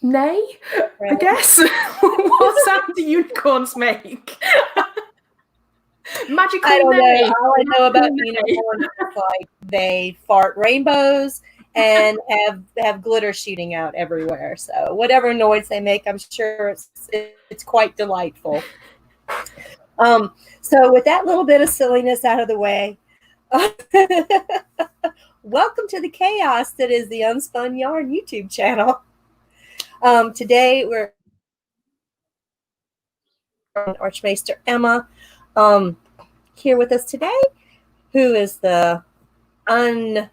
Neigh, I guess. What sound do unicorns make? Magical I don't neigh. know. All I know about unicorns is like they fart rainbows and have glitter shooting out everywhere. So whatever noise they make, I'm sure it's quite delightful. So with that little bit of silliness out of the way, welcome to the chaos that is the Unspun Yarn YouTube channel. Today we're Archmaester Emma here with us today, who is the undisputed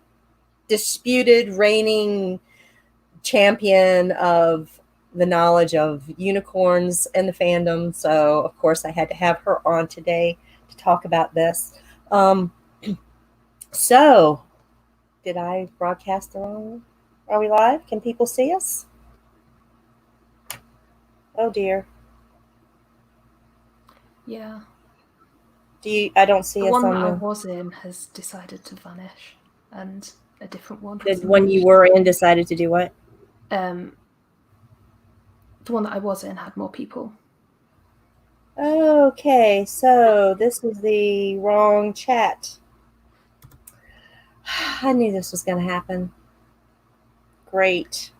reigning champion of the knowledge of unicorns and the fandom. So of course I had to have her on today to talk about this. So did I broadcast the wrong one? Are we live? Can people see us? Oh dear. Yeah. I don't see the us one on that the... I was in has decided to vanish, and a different one. The one you were in decided to do what? The one that I was in had more people. Okay, so this is the wrong chat. I knew this was going to happen. Great.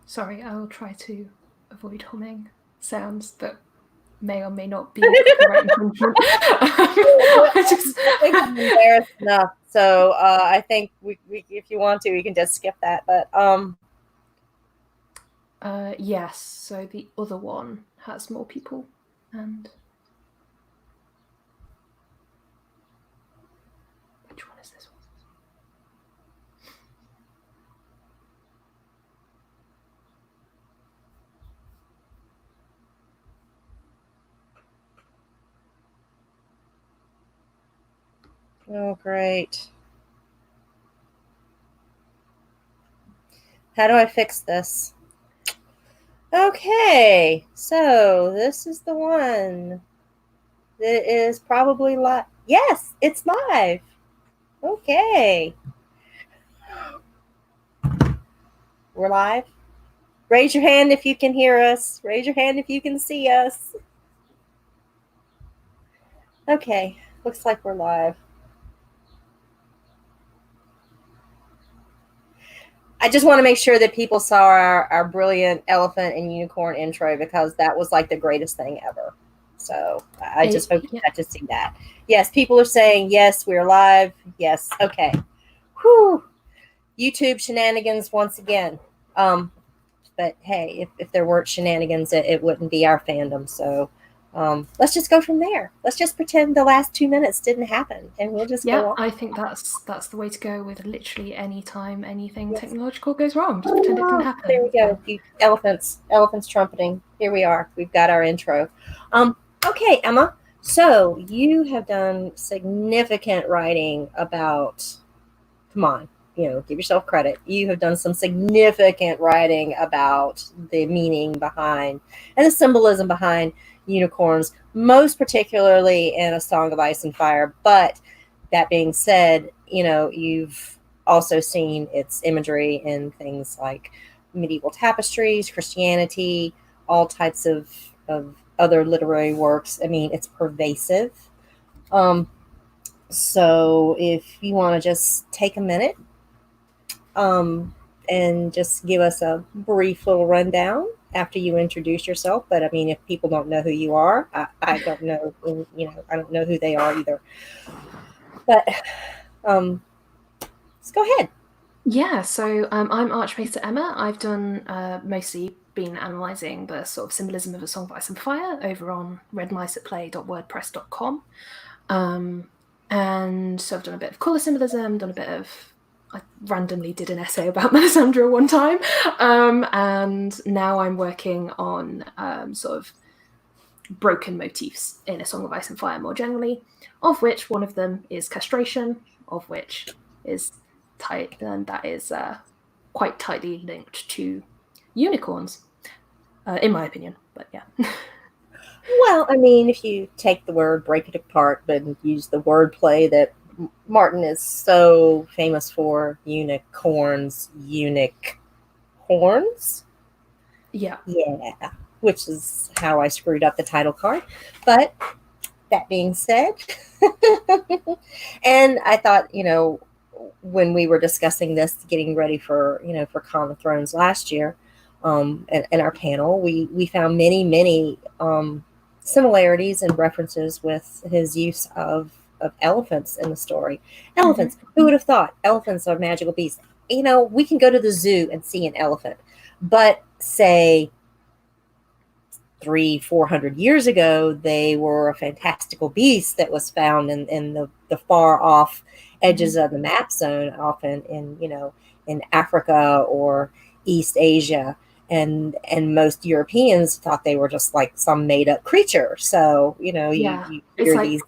Sorry, I will try to avoid humming sounds that may or may not be copyright infringement. I think I'm embarrassed enough, so I think we, if you want to, we can just skip that. But yes. So the other one has more people, and which one is this one? oh, great. How do I fix this? Okay, so this is the one that is probably live. Yes, it's live. Okay. We're live. Raise your hand if you can hear us. Raise your hand if you can see us. Okay, looks like we're live. I just want to make sure that people saw our brilliant elephant and unicorn intro, because that was like the greatest thing ever. So I just hope you got to see that. Yes, people are saying, yes, we're live. Yes, okay. Whew. YouTube shenanigans once again. But hey, if there weren't shenanigans, it wouldn't be our fandom. So let's just go from there. Let's just pretend the last 2 minutes didn't happen, and we'll just go on. I think that's the way to go with literally any time anything technological goes wrong. Just pretend it didn't happen. There we go. Elephants trumpeting. Here we are. We've got our intro. Okay, Emma. So you have done significant writing about. Come on, give yourself credit. You have done some significant writing about the meaning behind and the symbolism behind unicorns, most particularly in A Song of Ice and Fire. But that being said, you've also seen its imagery in things like medieval tapestries, Christianity, all types of other literary works. I mean, it's pervasive. So if you want to just take a minute and just give us a brief little rundown after you introduce yourself. But I mean, if people don't know who you are, I don't know, I don't know who they are either. But let's go ahead. Yeah, so I'm Archmaester Emma. I've done mostly been analysing the sort of symbolism of A Song of Ice and Fire over on redmiceatplay.wordpress.com. And so I've done a bit of colour symbolism, I randomly did an essay about Melisandre one time, and now I'm working on sort of broken motifs in A Song of Ice and Fire more generally, of which one of them is castration, of which is tight, and that is quite tightly linked to unicorns, in my opinion, but yeah. Well, I mean, if you take the word, break it apart, but use the wordplay that Martin is so famous for unicorns, eunuch horns. Yeah. Yeah, which is how I screwed up the title card. But that being said, and I thought, when we were discussing this, getting ready for, for Con of Thrones last year, in our panel, we found many similarities and references with his use of elephants in the story. Elephants, who would have thought elephants are magical beasts? We can go to the zoo and see an elephant, but say 300-400 years ago, they were a fantastical beast that was found in the far off edges of the map zone, often in Africa or East Asia. And most Europeans thought they were just like some made up creature. So, you It's hear like, these.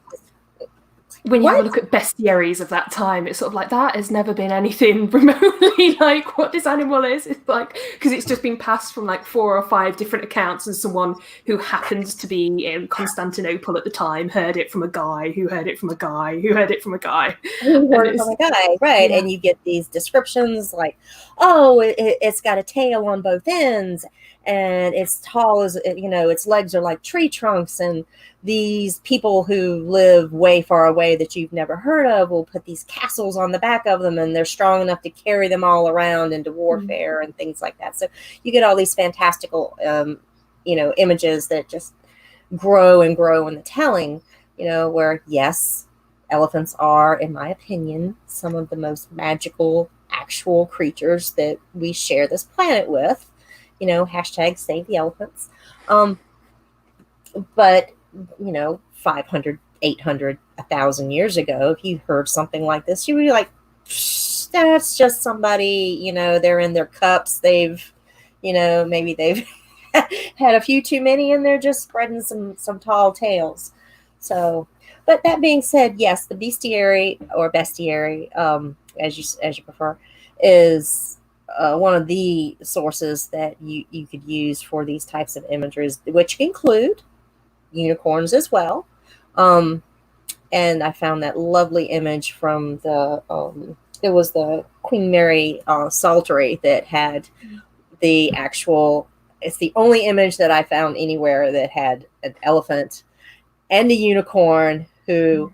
when you have a look at bestiaries of that time, it's sort of like, that has never been anything remotely like what this animal is. It's like, because it's just been passed from like 4 or 5 different accounts, and someone who happens to be in Constantinople at the time heard it from a guy who heard it from a guy who heard it from a guy. Who heard it from a guy, right? Yeah. And you get these descriptions like, oh, it's got a tail on both ends, and it's tall as, its legs are like tree trunks, and these people who live way far away that you've never heard of will put these castles on the back of them, and they're strong enough to carry them all around into warfare and things like that. So you get all these fantastical, images that just grow and grow in the telling, where, yes, elephants are, in my opinion, some of the most magical actual creatures that we share this planet with. Hashtag save the elephants. But 500, 800, 1,000 years ago, if you heard something like this, you would be like, that's just somebody, they're in their cups. They've, maybe they've had a few too many and they're just spreading some tall tales. So, but that being said, yes, the bestiary or bestiary, as you prefer, is one of the sources that you could use for these types of images, which include unicorns as well. And I found that lovely image from it was the Queen Mary Psaltery that had the actual, it's the only image that I found anywhere that had an elephant and a unicorn who,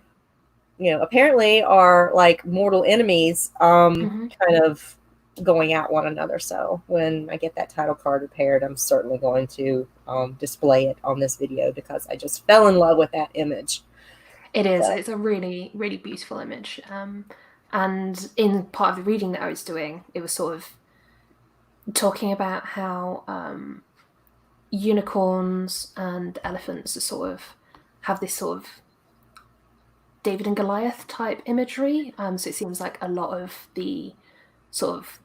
apparently are like mortal enemies, kind of going at one another. So when I get that title card repaired, I'm certainly going to display it on this video because I just fell in love with that image. It is. So. It's a really, really beautiful image. And in part of the reading that I was doing, it was sort of talking about how unicorns and elephants are sort of have this sort of David and Goliath type imagery. So it seems like a lot of the sort of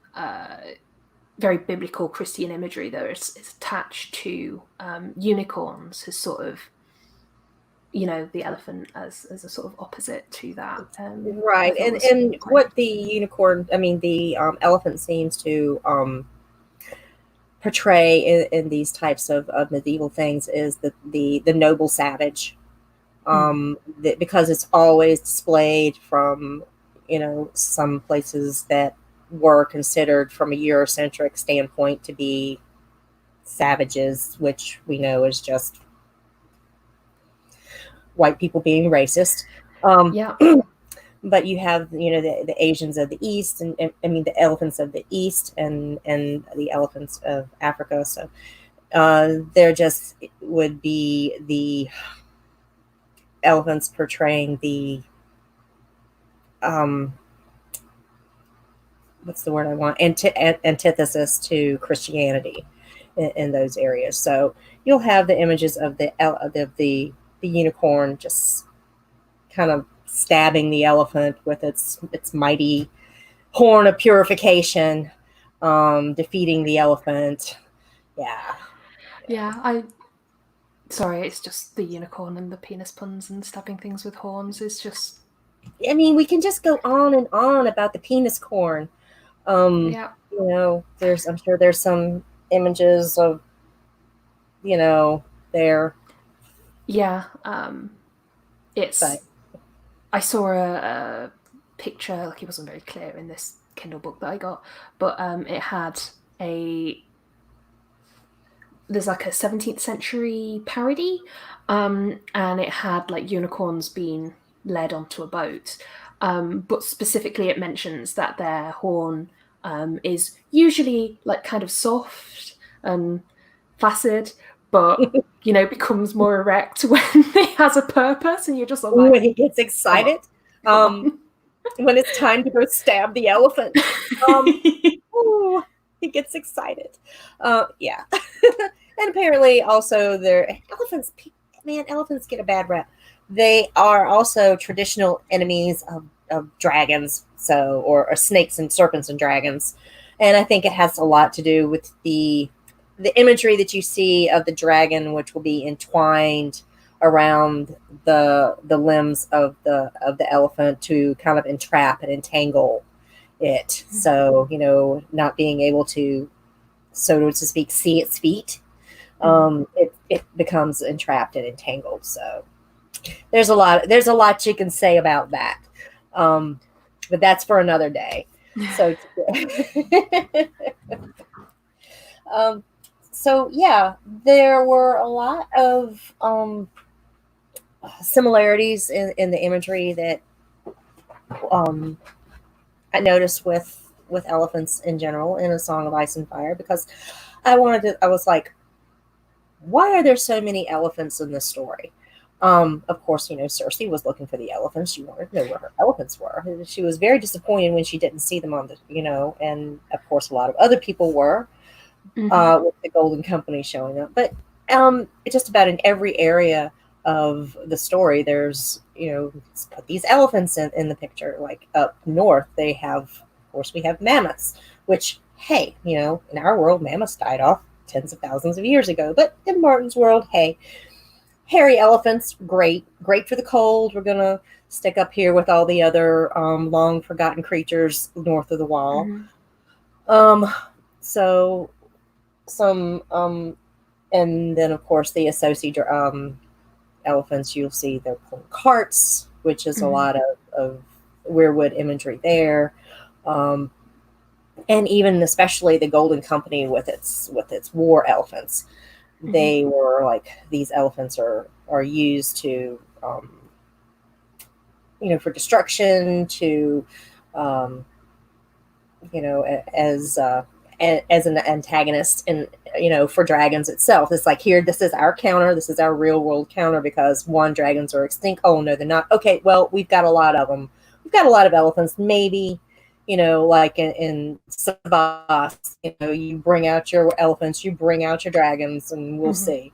very biblical Christian imagery that is attached to unicorns has sort of, the elephant as a sort of opposite to that. Right. And what the unicorn, the elephant seems to portray in these types of medieval things is the noble savage. Because it's always displayed from, some places that were considered from a Eurocentric standpoint to be savages, which we know is just white people being racist. But you have, the Asians of the East, and the elephants of the East and the elephants of Africa. So there just would be the elephants portraying the what's the word I want? Antithesis to Christianity in those areas. So you'll have the images of the unicorn just kind of stabbing the elephant with its mighty horn of purification, defeating the elephant. Sorry, it's just the unicorn and the penis puns and stabbing things with horns is just. We can just go on and on about the penis corn. I'm sure there's some images of, there. Yeah. I saw picture, like it wasn't very clear in this Kindle book that I got, but it had there's like a 17th century parody, and it had like unicorns being led onto a boat, but specifically it mentions that their horn is usually like kind of soft and flaccid, but becomes more erect when it has a purpose, and you're just like, when he gets excited, when it's time to go stab the elephant, ooh, he gets excited. Yeah. And apparently also elephants get a bad rep. They are also traditional enemies of dragons, or snakes and serpents and dragons. And I think it has a lot to do with the imagery that you see of the dragon, which will be entwined around the limbs of the elephant to kind of entrap and entangle it. So, not being able to, so to speak, see its feet, it becomes entrapped and entangled. So there's a lot you can say about that. But that's for another day. So so yeah, there were a lot of similarities in the imagery that I noticed with elephants in general in A Song of Ice and Fire, because I was like, why are there so many elephants in this story? Of course, Cersei was looking for the elephants. She wanted to know where her elephants were. She was very disappointed when she didn't see them on the, and of course a lot of other people were, with the Golden Company showing up. But just about in every area of the story, there's, put these elephants in the picture. Like up north, we have mammoths, which, hey, in our world, mammoths died off tens of thousands of years ago. But in Martin's world, hey, hairy elephants, great for the cold. We're gonna stick up here with all the other long forgotten creatures north of the wall. So some and then of course the associated elephants, you'll see they're pulling carts, which is a lot of weirwood imagery there. And even especially the Golden Company with its war elephants. They were like, these elephants are used to, for destruction, to, as an antagonist, and for dragons itself. It's like, here, this is our counter. This is our real world counter, because one, dragons are extinct. Oh no, they're not. Okay, well, we've got a lot of them. We've got a lot of elephants. Maybe, like in Sabas, you bring out your elephants, you bring out your dragons, and we'll see.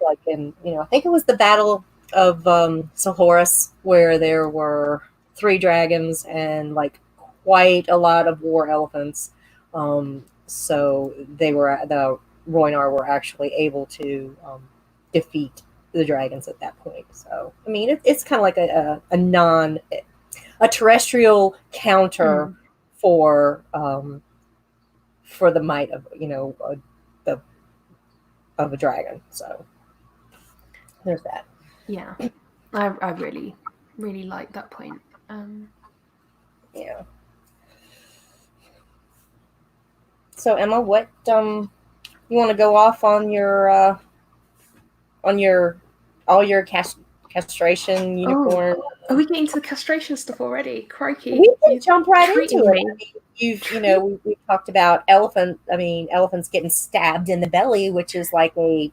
Like in, I think it was the Battle of Silhoris, where there were 3 dragons and like quite a lot of war elephants. So the Rhoynar were actually able to defeat the dragons at that point. So I mean, it's kind of like a terrestrial counter for the might of of a dragon. So there's that. Yeah, I really like that point. Yeah. So Emma, what you want to go off on your all your castration unicorn? Are we getting to the castration stuff already? Crikey! We can jump right into it. I mean, we've talked about elephants getting stabbed in the belly, which is like a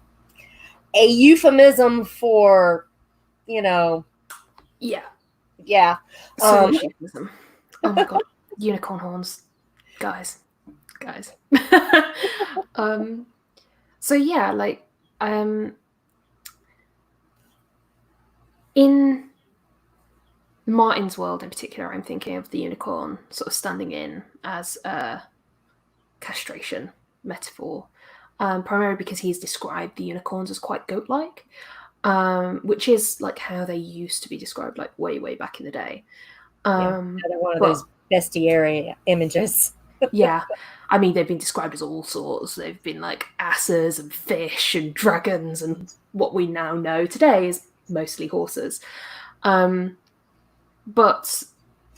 euphemism for, Yeah. So euphemism. Oh my god, unicorn horns, guys. So yeah, like in Martin's world in particular, I'm thinking of the unicorn sort of standing in as a castration metaphor, primarily because he's described the unicorns as quite goat-like, which is like how they used to be described, like way back in the day. They're one of those bestiary images. Yeah, I mean, they've been described as all sorts. They've been like asses and fish and dragons, and what we now know today is mostly horses. But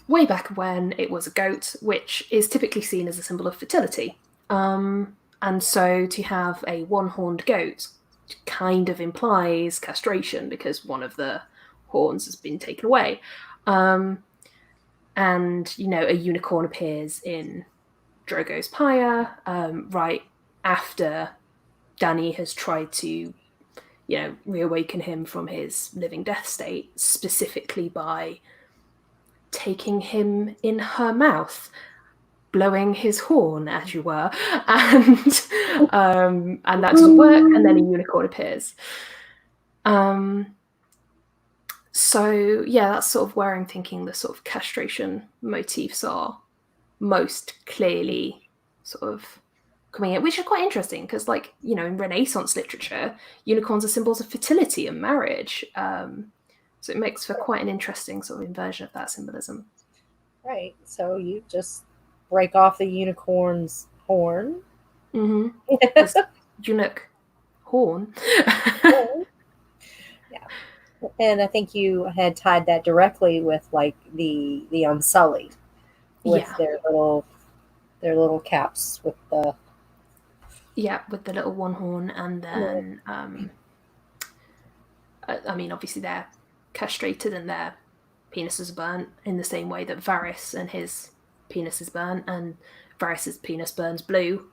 way back when it was a goat, which is typically seen as a symbol of fertility. And so to have a one-horned goat kind of implies castration because one of the horns has been taken away. And, a unicorn appears in Drogo's pyre right after Dany has tried to, reawaken him from his living death state, specifically by taking him in her mouth, blowing his horn, as you were, and that doesn't work, and then a unicorn appears. So yeah, that's sort of where I'm thinking the sort of castration motifs are most clearly sort of coming in, which is quite interesting because, like, in Renaissance literature, unicorns are symbols of fertility and marriage. So it makes for quite an interesting sort of inversion of that symbolism. Right. So you just break off the unicorn's horn. Mm-hmm. Eunuch horn. Yeah. And I think you had tied that directly with like the Unsullied with their little caps with the with the little one horn, and then I mean, obviously they're castrated and their penises are burnt in the same way that Varys and his penis is burnt, and Varys's penis burns blue,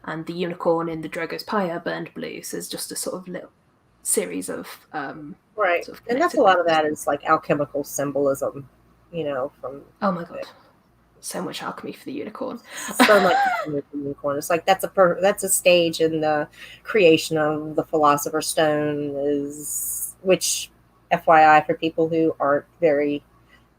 and the unicorn in the Drogo's pyre burned blue. So it's just a sort of little series of right, sort of, and that's a lot of that is like alchemical symbolism, from oh my god, so much alchemy for the unicorn. So much for the unicorn. It's like that's a stage in the creation of the Philosopher's Stone, which FYI for people who aren't very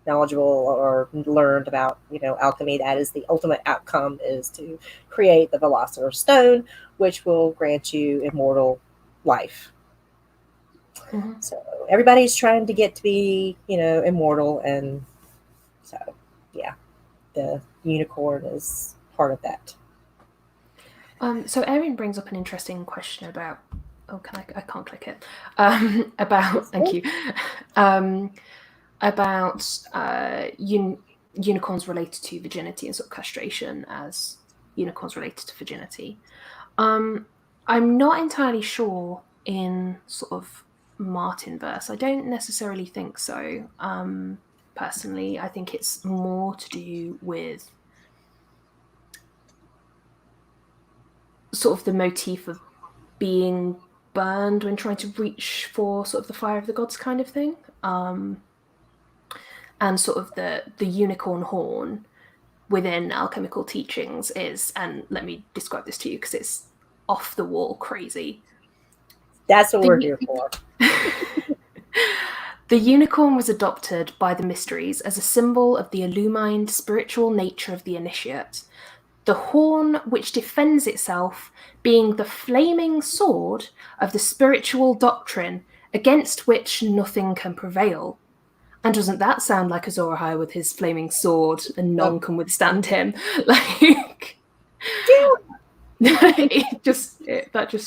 knowledgeable or learned about alchemy, that is the ultimate outcome, is to create the Philosopher's Stone, which will grant you immortal life. Mm-hmm. So everybody's trying to get to be immortal, and so the unicorn is part of that. So Erin brings up an interesting question about I can't click it about thank you about unicorns related to virginity and sort of castration as unicorns related to virginity. I'm not entirely sure in sort of Martin verse. I don't necessarily think so. Personally, I think it's more to do with sort of the motif of being burned when trying to reach for sort of the fire of the gods kind of thing. And sort of the unicorn horn within alchemical teachings is, and let me describe this to you because it's off the wall crazy. That's what we're here for. The unicorn was adopted by the mysteries as a symbol of the illumined spiritual nature of the initiate, the horn which defends itself being the flaming sword of the spiritual doctrine against which nothing can prevail. And doesn't that sound like Azor Ahai with his flaming sword, and none can withstand him? Like, that just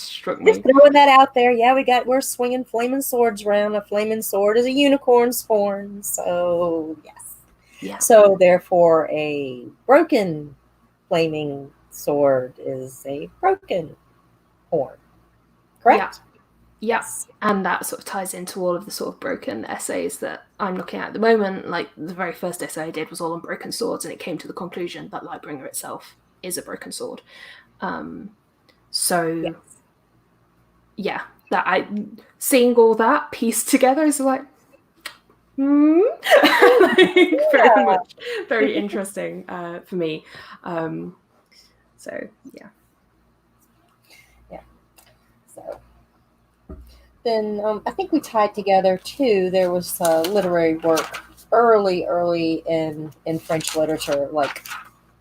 struck me. Just throwing that out there. Yeah, we're swinging flaming swords around. A flaming sword is a unicorn's horn. So yes. Yeah. So therefore, a broken flaming sword is a broken horn. Correct? Yeah. And that sort of ties into all of the sort of broken essays that I'm looking at the moment. Like, the very first essay I did was all on broken swords, and it came to the conclusion that Lightbringer itself is a broken sword. That seeing all that pieced together is like, very interesting for me. So. So then I think we tied together too. There was literary work early in French literature, like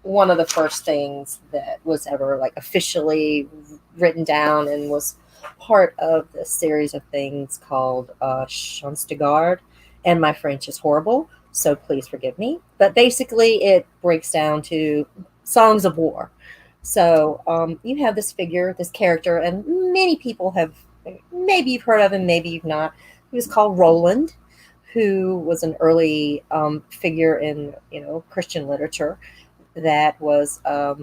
one of the first things that was ever like officially written down and was part of the series of things called Chants de Garde. And my French is horrible, so please forgive me. But basically it breaks down to songs of war. So you have this figure, this character, and many people have, maybe you've heard of him, maybe you've not. He was called Roland, who was an early figure in Christian literature that was a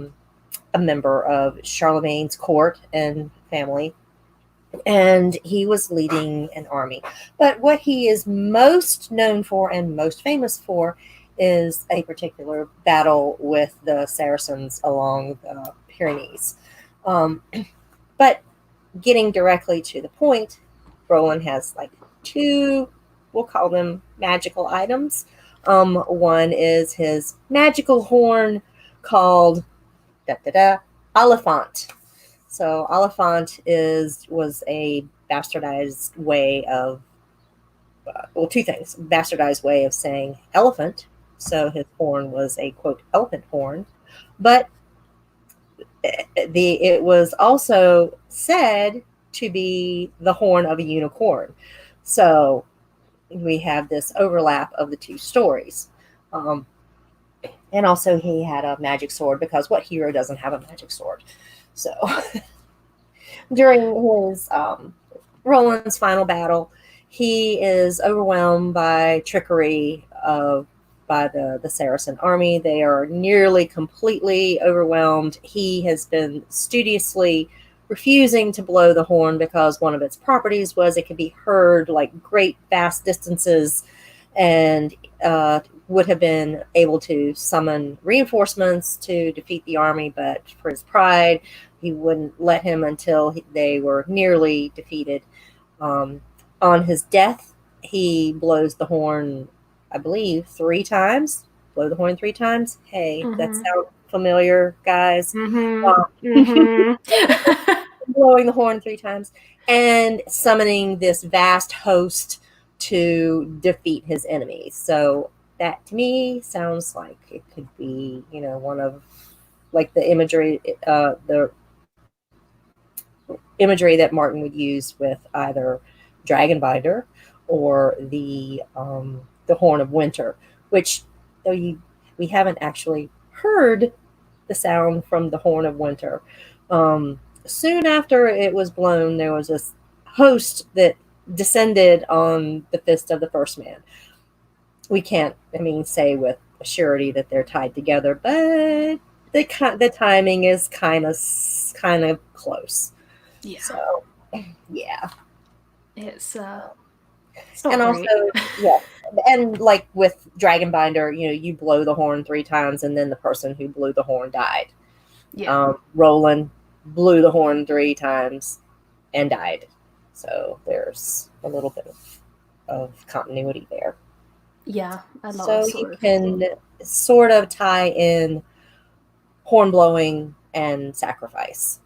member of Charlemagne's court and family, and he was leading an army. But what he is most known for and most famous for is a particular battle with the Saracens along the Pyrenees. But getting directly to the point, Roland has like two, we'll call them magical items. One is his magical horn called Oliphant. So Oliphant was a bastardized way of two things: bastardized way of saying elephant. So his horn was a quote elephant horn, but it was also said to be the horn of a unicorn. So we have this overlap of the two stories. And also he had a magic sword, because what hero doesn't have a magic sword? So during his Roland's final battle, he is overwhelmed by trickery by the Saracen army. They are nearly completely overwhelmed. He has been studiously refusing to blow the horn because one of its properties was it could be heard like great vast distances, and would have been able to summon reinforcements to defeat the army, but for his pride, he wouldn't let him until they were nearly defeated. On his death, he blows the horn, I believe, 3 times. Blow the horn 3 times. Hey, that sounds familiar, guys. Blowing the horn 3 times and summoning this vast host to defeat his enemies. So that to me sounds like it could be, one of like the imagery that Martin would use with either Dragonbinder or the Horn of Winter, which though we haven't actually heard the sound from the Horn of Winter. Soon after it was blown, there was this host that descended on the fist of the first man. We can't, say with surety that they're tied together, but the timing is kind of close. Yeah. So, yeah. It's not and great. Also, yeah, and like with Dragonbinder, you blow the horn 3 times, and then the person who blew the horn died. Yeah. Roland blew the horn 3 times and died. So there's a little bit of continuity there. Yeah, so you can sort of tie in horn blowing and sacrifice.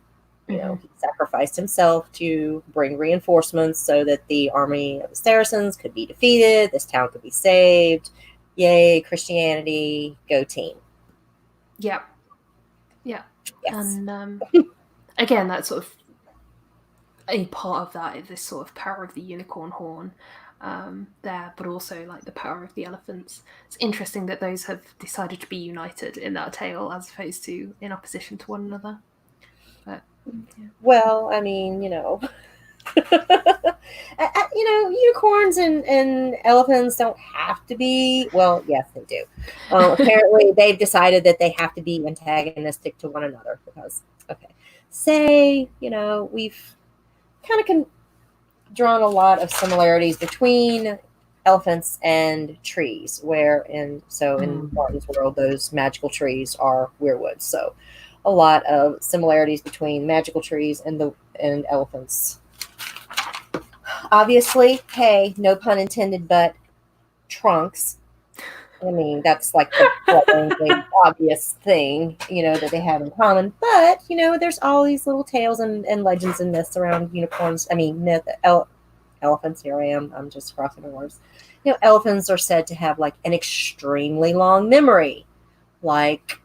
He sacrificed himself to bring reinforcements so that the army of the Saracens could be defeated, this town could be saved. Yay, Christianity, go team. Yeah. Yes. And again, that's sort of a part of that is this sort of power of the unicorn horn there, but also like the power of the elephants. It's interesting that those have decided to be united in that tale as opposed to in opposition to one another. But yeah. Well, unicorns and elephants don't have to be. Well, yes, they do. Apparently, they've decided that they have to be antagonistic to one another because, say, we've kind of drawn a lot of similarities between elephants and trees, where in Martin's world, those magical trees are weirwoods. So a lot of similarities between magical trees and elephants. Obviously, hey, no pun intended, but trunks. That's like the obvious thing, that they have in common. But, there's all these little tales and legends and myths around unicorns. Elephants. Here I am. I'm just crossing the words. Elephants are said to have like an extremely long memory, like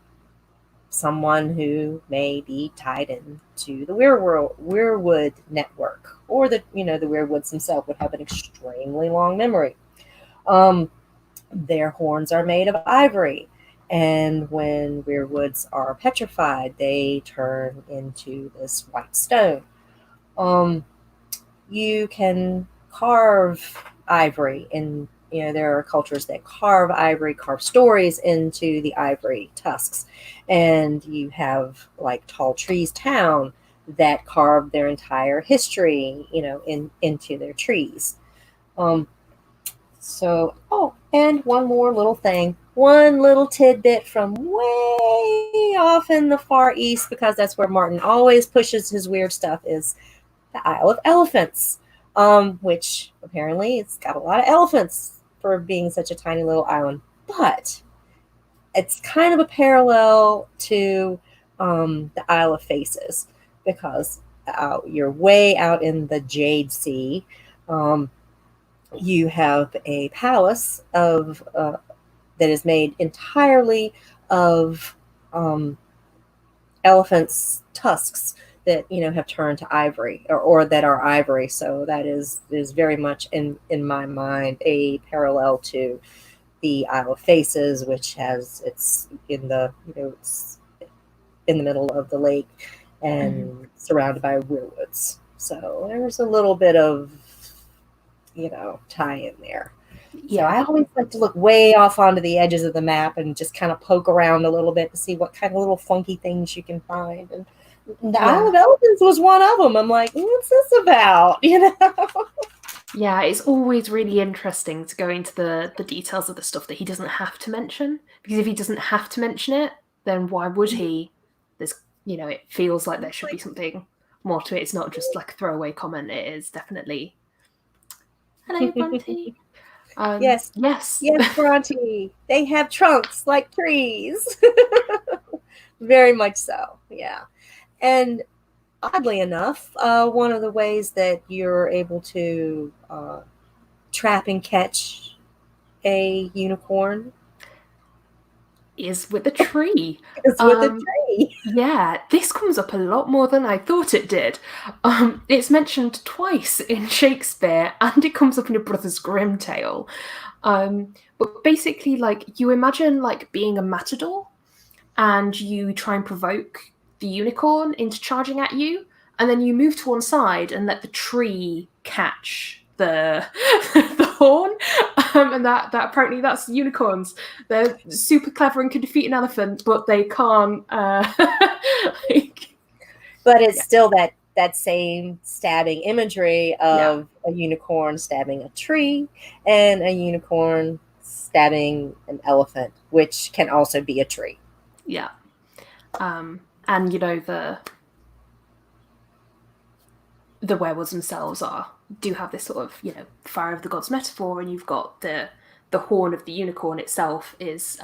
someone who may be tied into the weirwood network, or the weirwoods themselves would have an extremely long memory. Their horns are made of ivory, and when weirwoods are petrified, they turn into this white stone. You can carve ivory there are cultures that carve ivory, carve stories into the ivory tusks. And you have like Tall Trees Town that carved their entire history, into their trees. Um, oh, and one more little thing, one little tidbit from way off in the far east, because that's where Martin always pushes his weird stuff, is the Isle of Elephants, which apparently it's got a lot of elephants for being such a tiny little island. But it's kind of a parallel to the Isle of Faces, because you're way out in the Jade Sea. You have a palace that is made entirely of elephants' tusks that have turned to ivory, or that are ivory. So that is very much in my mind a parallel to the Isle of Faces, which it's in the it's in the middle of the lake and surrounded by weirwoods. So there's a little bit of tie in there. Yeah. So I always like to look way off onto the edges of the map and just kind of poke around a little bit to see what kind of little funky things you can find. And the Isle of Elephants was one of them. I'm like, what's this about? Yeah, it's always really interesting to go into the details of the stuff that he doesn't have to mention. Because if he doesn't have to mention it, then why would he? There's, it feels like there should be something more to it. It's not just like a throwaway comment. It is definitely. Hello, Bronte. Yes, Bronte. They have trunks like trees. Very much so, yeah. And oddly enough, one of the ways that you're able to trap and catch a unicorn is with a tree. With a tree. Yeah, this comes up a lot more than I thought it did. It's mentioned twice in Shakespeare, and it comes up in a Brothers Grimm tale. But basically, like, you imagine like being a matador, and you try and provoke the unicorn into charging at you, and then you move to one side and let the tree catch the the horn, and that apparently that's unicorns. They're super clever and can defeat an elephant, but they can't. But it's still that same stabbing imagery of a unicorn stabbing a tree and a unicorn stabbing an elephant, which can also be a tree. Yeah, and the werewolves themselves do have this sort of fire of the gods metaphor, and you've got the horn of the unicorn itself is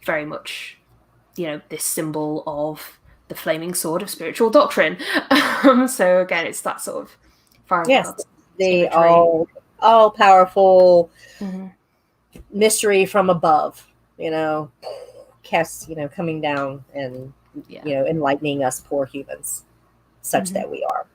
very much this symbol of the flaming sword of spiritual doctrine. So again, it's that sort of fire of the gods. The all powerful mystery from above, coming down and enlightening us poor humans, such that we are.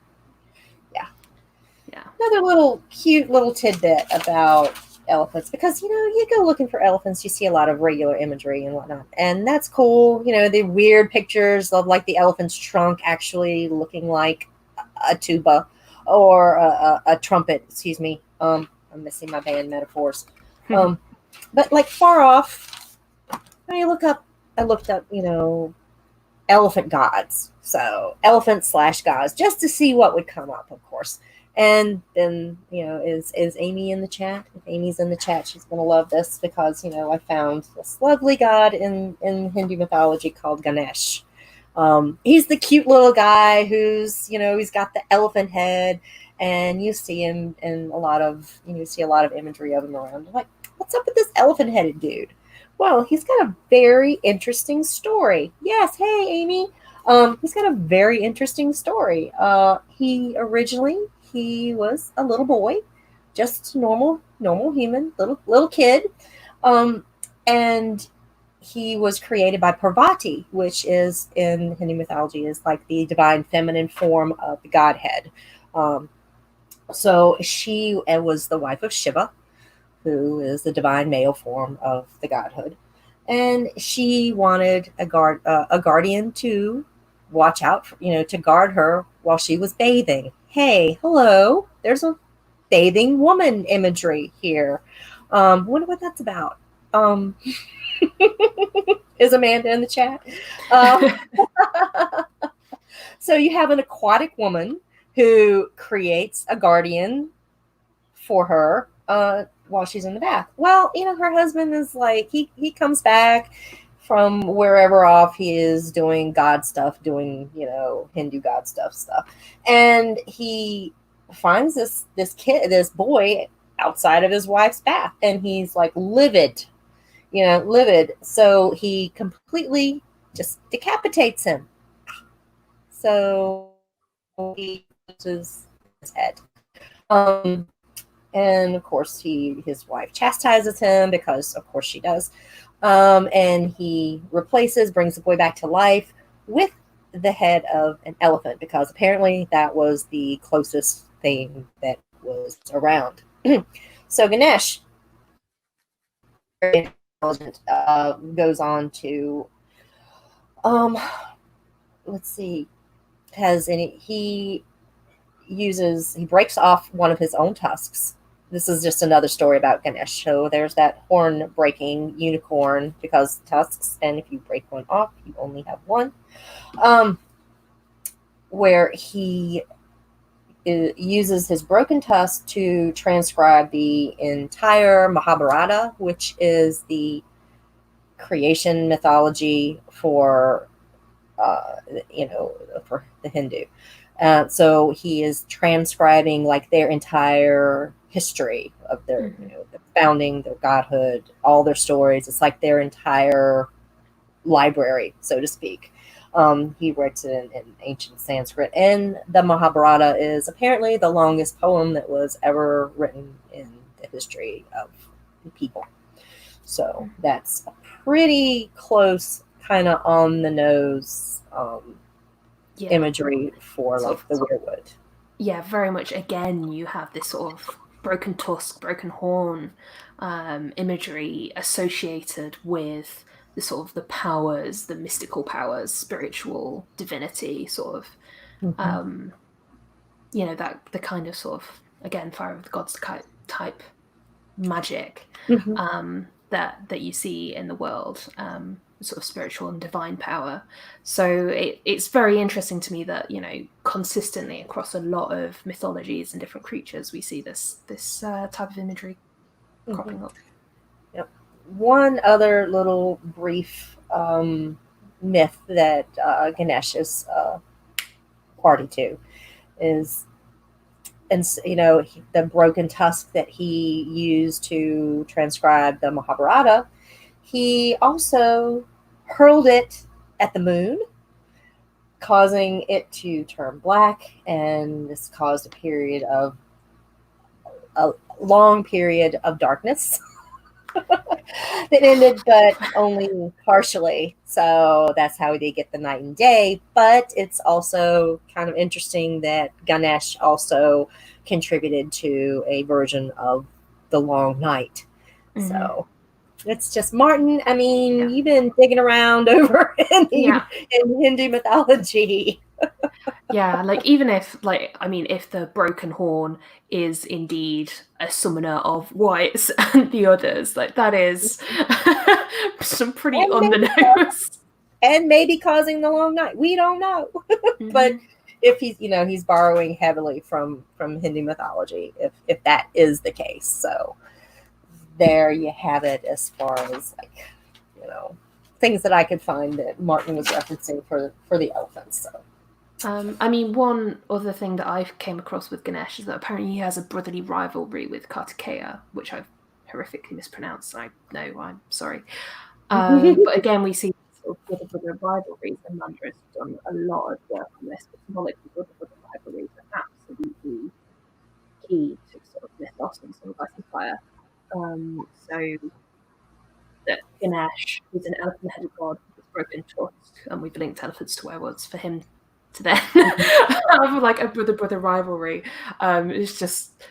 Yeah. Another little cute little tidbit about elephants, because you go looking for elephants, you see a lot of regular imagery and whatnot, and that's cool. The weird pictures of like the elephant's trunk actually looking like a tuba or a trumpet. Excuse me. I'm missing my band metaphors. But like far off, when I looked up, elephant gods. So elephant / gods, just to see what would come up, of course. And then, is Amy in the chat? If Amy's in the chat, she's going to love this, because, I found this lovely god in Hindu mythology called Ganesh. He's the cute little guy who's, he's got the elephant head, and you see him in a lot of imagery of him around. Like, what's up with this elephant-headed dude? Well, he's got a very interesting story. Yes, hey, Amy. He's got a very interesting story. He was a little boy, just normal human, little kid. And he was created by Parvati, which is in Hindu mythology is like the divine feminine form of the Godhead. So she was the wife of Shiva, who is the divine male form of the godhood. And she wanted a guardian to watch out for, to guard her while she was bathing. Hey, hello, there's a bathing woman imagery here. Wonder what that's about. Is Amanda in the chat? Um, so you have an aquatic woman who creates a guardian for her while she's in the bath. Well, her husband is like, he comes back from wherever off he is doing God stuff, doing, Hindu God stuff. And he finds this boy outside of his wife's bath, and he's like livid. So he completely just decapitates him. So he loses his head. And of course, his wife chastises him because, of course, she does. And he brings the boy back to life with the head of an elephant, because apparently that was the closest thing that was around. So Ganesh, very intelligent, goes on to, let's see, he breaks off one of his own tusks. This is just another story about Ganesh. So there's that horn breaking unicorn, because tusks, and if you break one off, you only have one. Where he uses his broken tusk to transcribe the entire Mahabharata, which is the creation mythology for for the Hindu. So he is transcribing like their entire history of their, their founding, their godhood, all their stories. It's like their entire library, so to speak. He writes it in ancient Sanskrit, and the Mahabharata is apparently the longest poem that was ever written in the history of the people. So that's a pretty close, kind of on the nose imagery for like the weirwood. Yeah, very much. Again, you have this sort of broken tusk, broken horn imagery associated with the sort of the powers, the mystical powers, spiritual divinity, sort of, that the kind of sort of, again, fire of the gods type magic that you see in the world. Sort of spiritual and divine power. So it's very interesting to me that, consistently across a lot of mythologies and different creatures, we see this type of imagery cropping up. Yep. One other little brief myth that Ganesh is party to is, and the broken tusk that he used to transcribe the Mahabharata, he also hurled it at the moon, causing it to turn black, and this caused a long period of darkness that ended, but only partially. So that's how they get the night and day. But it's also kind of interesting that Ganesh also contributed to a version of the long night. So it's just, Martin, I mean, you've been digging around over in Hindu mythology. Yeah, like even if the broken horn is indeed a summoner of whites and the others, like that is some pretty on the nose. And maybe causing the long night. We don't know. But if he's borrowing heavily from Hindu mythology, if that is the case. So there you have it, as far as things that I could find that Martin was referencing for the elephants. So one other thing that I came across with Ganesh is that apparently he has a brotherly rivalry with Kartikeya, which I've horrifically mispronounced. I know, I'm sorry. But again, we see sort of brother rivalries, and Mandra has done a lot of work on this. Symbolically, brother rivalries are absolutely key to sort of mythos and sort of Empire. So that Ganesh is an elephant-headed god with broken tusk, and we've linked elephants to werewolves for him to then have like a brother rivalry. It's just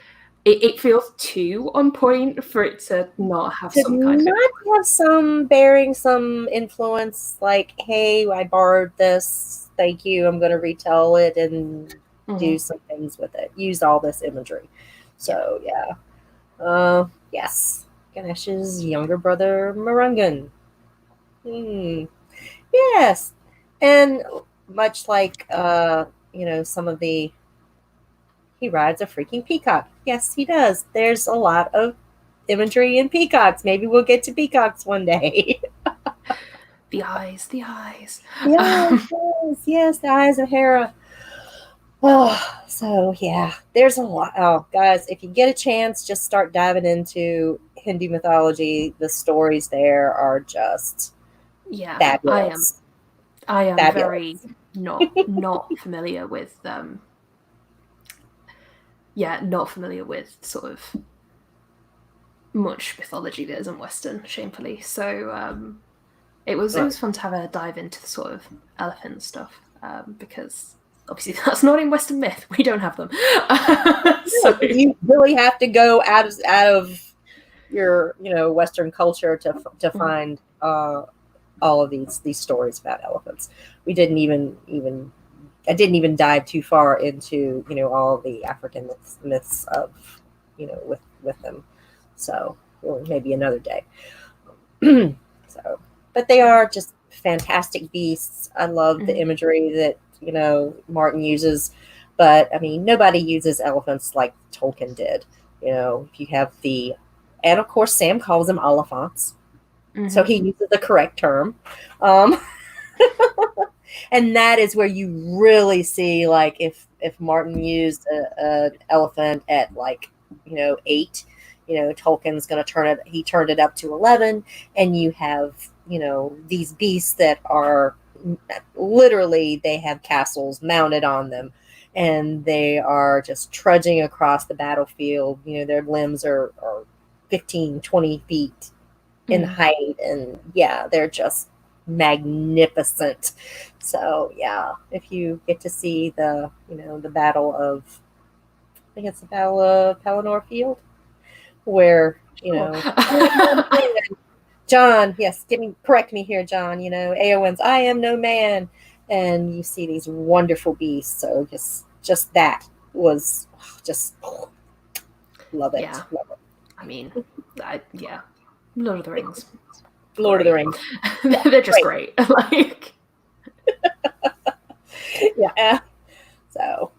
it feels too on point for it to not have some kind of have some bearing, some influence. Like, hey, I borrowed this. Thank you. I'm going to retell it and do some things with it. Use all this imagery. So yeah. Yes, Ganesh's younger brother, Marungan. Yes. And much like, some of the, he rides a freaking peacock. Yes, he does. There's a lot of imagery in peacocks. Maybe we'll get to peacocks one day. The eyes, the eyes. Yes, the eyes of Hera. Oh, so yeah, there's a lot. Oh, guys, if you get a chance, just start diving into Hindu mythology. The stories there are just fabulous. I am Fabulous. very not familiar with not familiar with sort of much mythology that isn't Western, shamefully. So it was fun to have a dive into the sort of elephant stuff, because obviously that's not in Western myth. We don't have them. So you really have to go out of your Western culture to find all of these stories about elephants. We didn't even I didn't even dive too far into all of the African myths of with them. So maybe another day. So, but they are just fantastic beasts. I love the imagery that Martin uses, but I mean nobody uses elephants like Tolkien did. If you have and of course Sam calls them Oliphants, so he uses the correct term. And that is where you really see, like, if Martin used an elephant at 8, Tolkien's going to he turned it up to 11, and you have, these beasts that are literally, they have castles mounted on them, and they are just trudging across the battlefield. Their limbs are 15, 20 feet in height, and yeah, they're just magnificent. So yeah, if you get to see the battle of, I think it's the Battle of Pelennor Field, where John, yes, correct me here, John, Eowyn's I am no man, and you see these wonderful beasts. So just that was just love it. Yeah. Love it. I mean, Lord of the Rings. Lord of the Rings. They're just great. Like, yeah. So,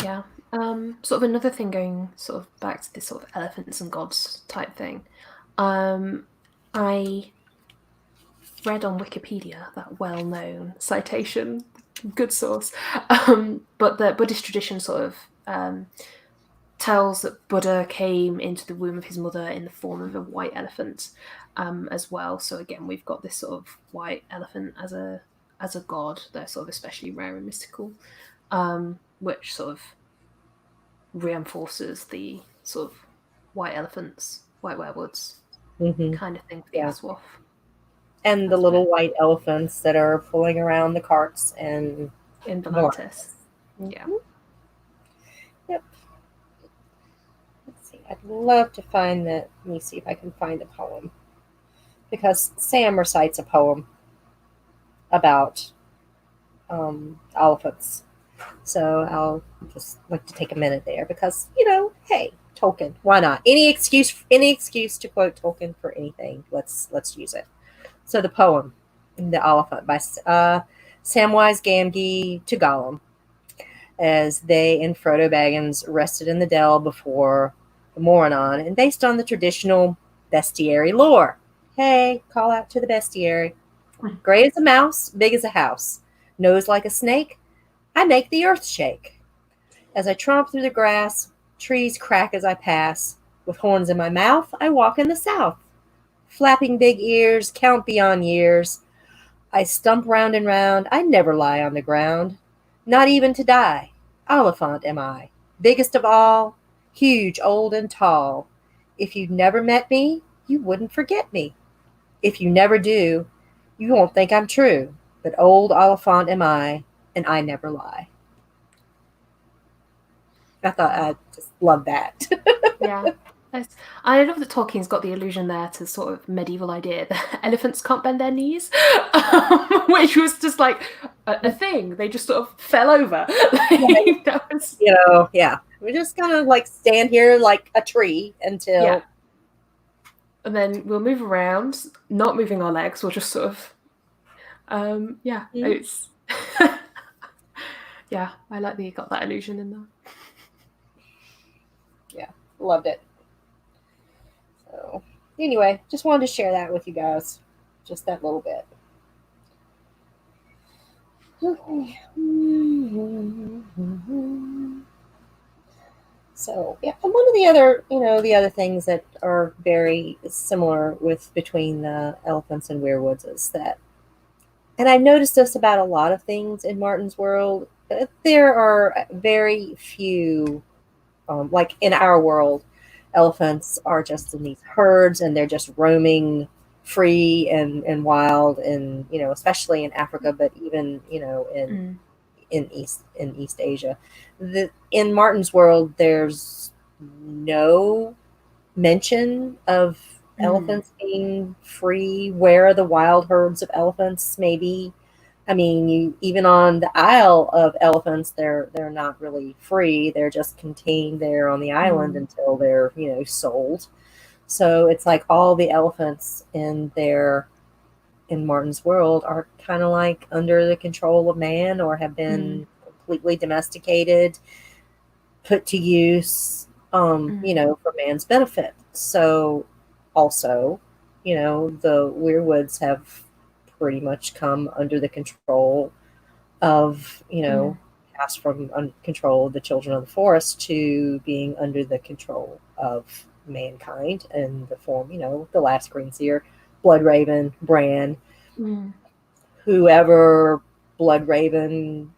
yeah. Sort of another thing, going sort of back to this sort of elephants and gods type thing. I read on Wikipedia, that well-known citation, good source. But the Buddhist tradition sort of tells that Buddha came into the womb of his mother in the form of a white elephant, as well. So again, we've got this sort of white elephant as a god. They're sort of especially rare and mystical, which sort of reinforces the sort of white elephants, white werewolves kind of thing for the Aswath. And the little white elephants that are pulling around the carts and in Volantis. Yeah. Yep. Let's see. I'd love to find that. Let me see if I can find the poem, because Sam recites a poem about elephants. So I'll just like to take a minute there, because hey, Tolkien, why not? Any excuse to quote Tolkien for anything. Let's use it. So the poem, The Oliphant, by Samwise Gamgee to Gollum, as they and Frodo Baggins rested in the dell before the Morannon, and based on the traditional bestiary lore. Hey, call out to the bestiary. Gray as a mouse, big as a house, nose like a snake, I make the earth shake. As I tromp through the grass, trees crack as I pass. With horns in my mouth, I walk in the south. Flapping big ears, count beyond years. I stump round and round, I never lie on the ground. Not even to die. Oliphant am I, biggest of all, huge, old, and tall. If you'd never met me, you wouldn't forget me. If you never do, you won't think I'm true. But old Oliphant am I, and I never lie. I just love that. Yeah. I love that Tolkien's got the allusion there to sort of medieval idea that elephants can't bend their knees, which was just like a thing. They just sort of fell over. That was... yeah. We're just gonna stand here like a tree until and then we'll move around, not moving our legs. We'll just sort of, it's, yeah, I like that you got that illusion in there. Yeah, loved it. So anyway, just wanted to share that with you guys, just that little bit. Okay. So yeah, and one of the other, the other things that are very similar with between the elephants and weirwoods is that, and I noticed this about a lot of things in Martin's world, there are very few, like in our world, elephants are just in these herds and they're just roaming free and wild, and especially in Africa, but even in East Asia. In Martin's world, there's no mention of elephants being free. Where are the wild herds of elephants? Maybe, I mean, even on the Isle of Elephants, they're not really free. They're just contained there on the island until they're sold. So it's like all the elephants in Martin's world are kind of like under the control of man, or have been completely domesticated, put to use, for man's benefit. So also, the weirwoods have pretty much come under the control of, passed from control of the children of the forest to being under the control of mankind in the form, the last green seer, Bloodraven, Bran, whoever Bloodraven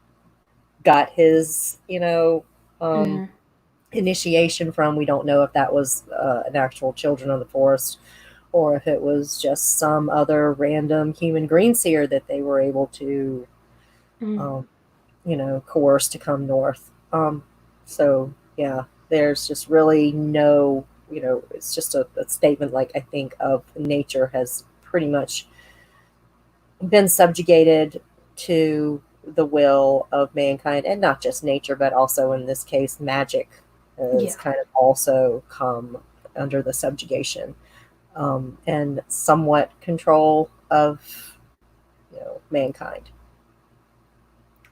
got his, initiation from. We don't know if that was an actual children of the forest, or if it was just some other random human green seer that they were able to, coerce to come north. So yeah, there's just really no, it's just a statement, like, I think, of nature has pretty much been subjugated to the will of mankind, and not just nature, but also in this case, magic has kind of also come under the subjugation and somewhat control of mankind.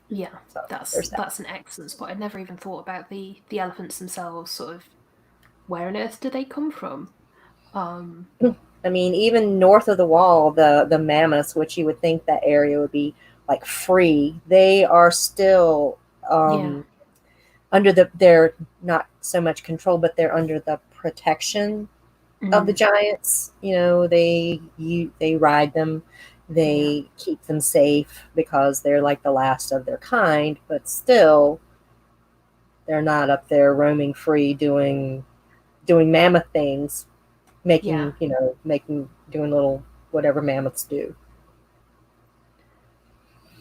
Yeah, so that's an excellent spot. I'd never even thought about the elephants themselves. Sort of, where on earth did they come from? I mean, even north of the wall, the mammoths, which you would think that area would be like free, they are still under they're not so much control, but they're under the protection of the giants. They ride them, they keep them safe because they're like the last of their kind, but still they're not up there roaming free doing mammoth things, making doing little whatever mammoths do.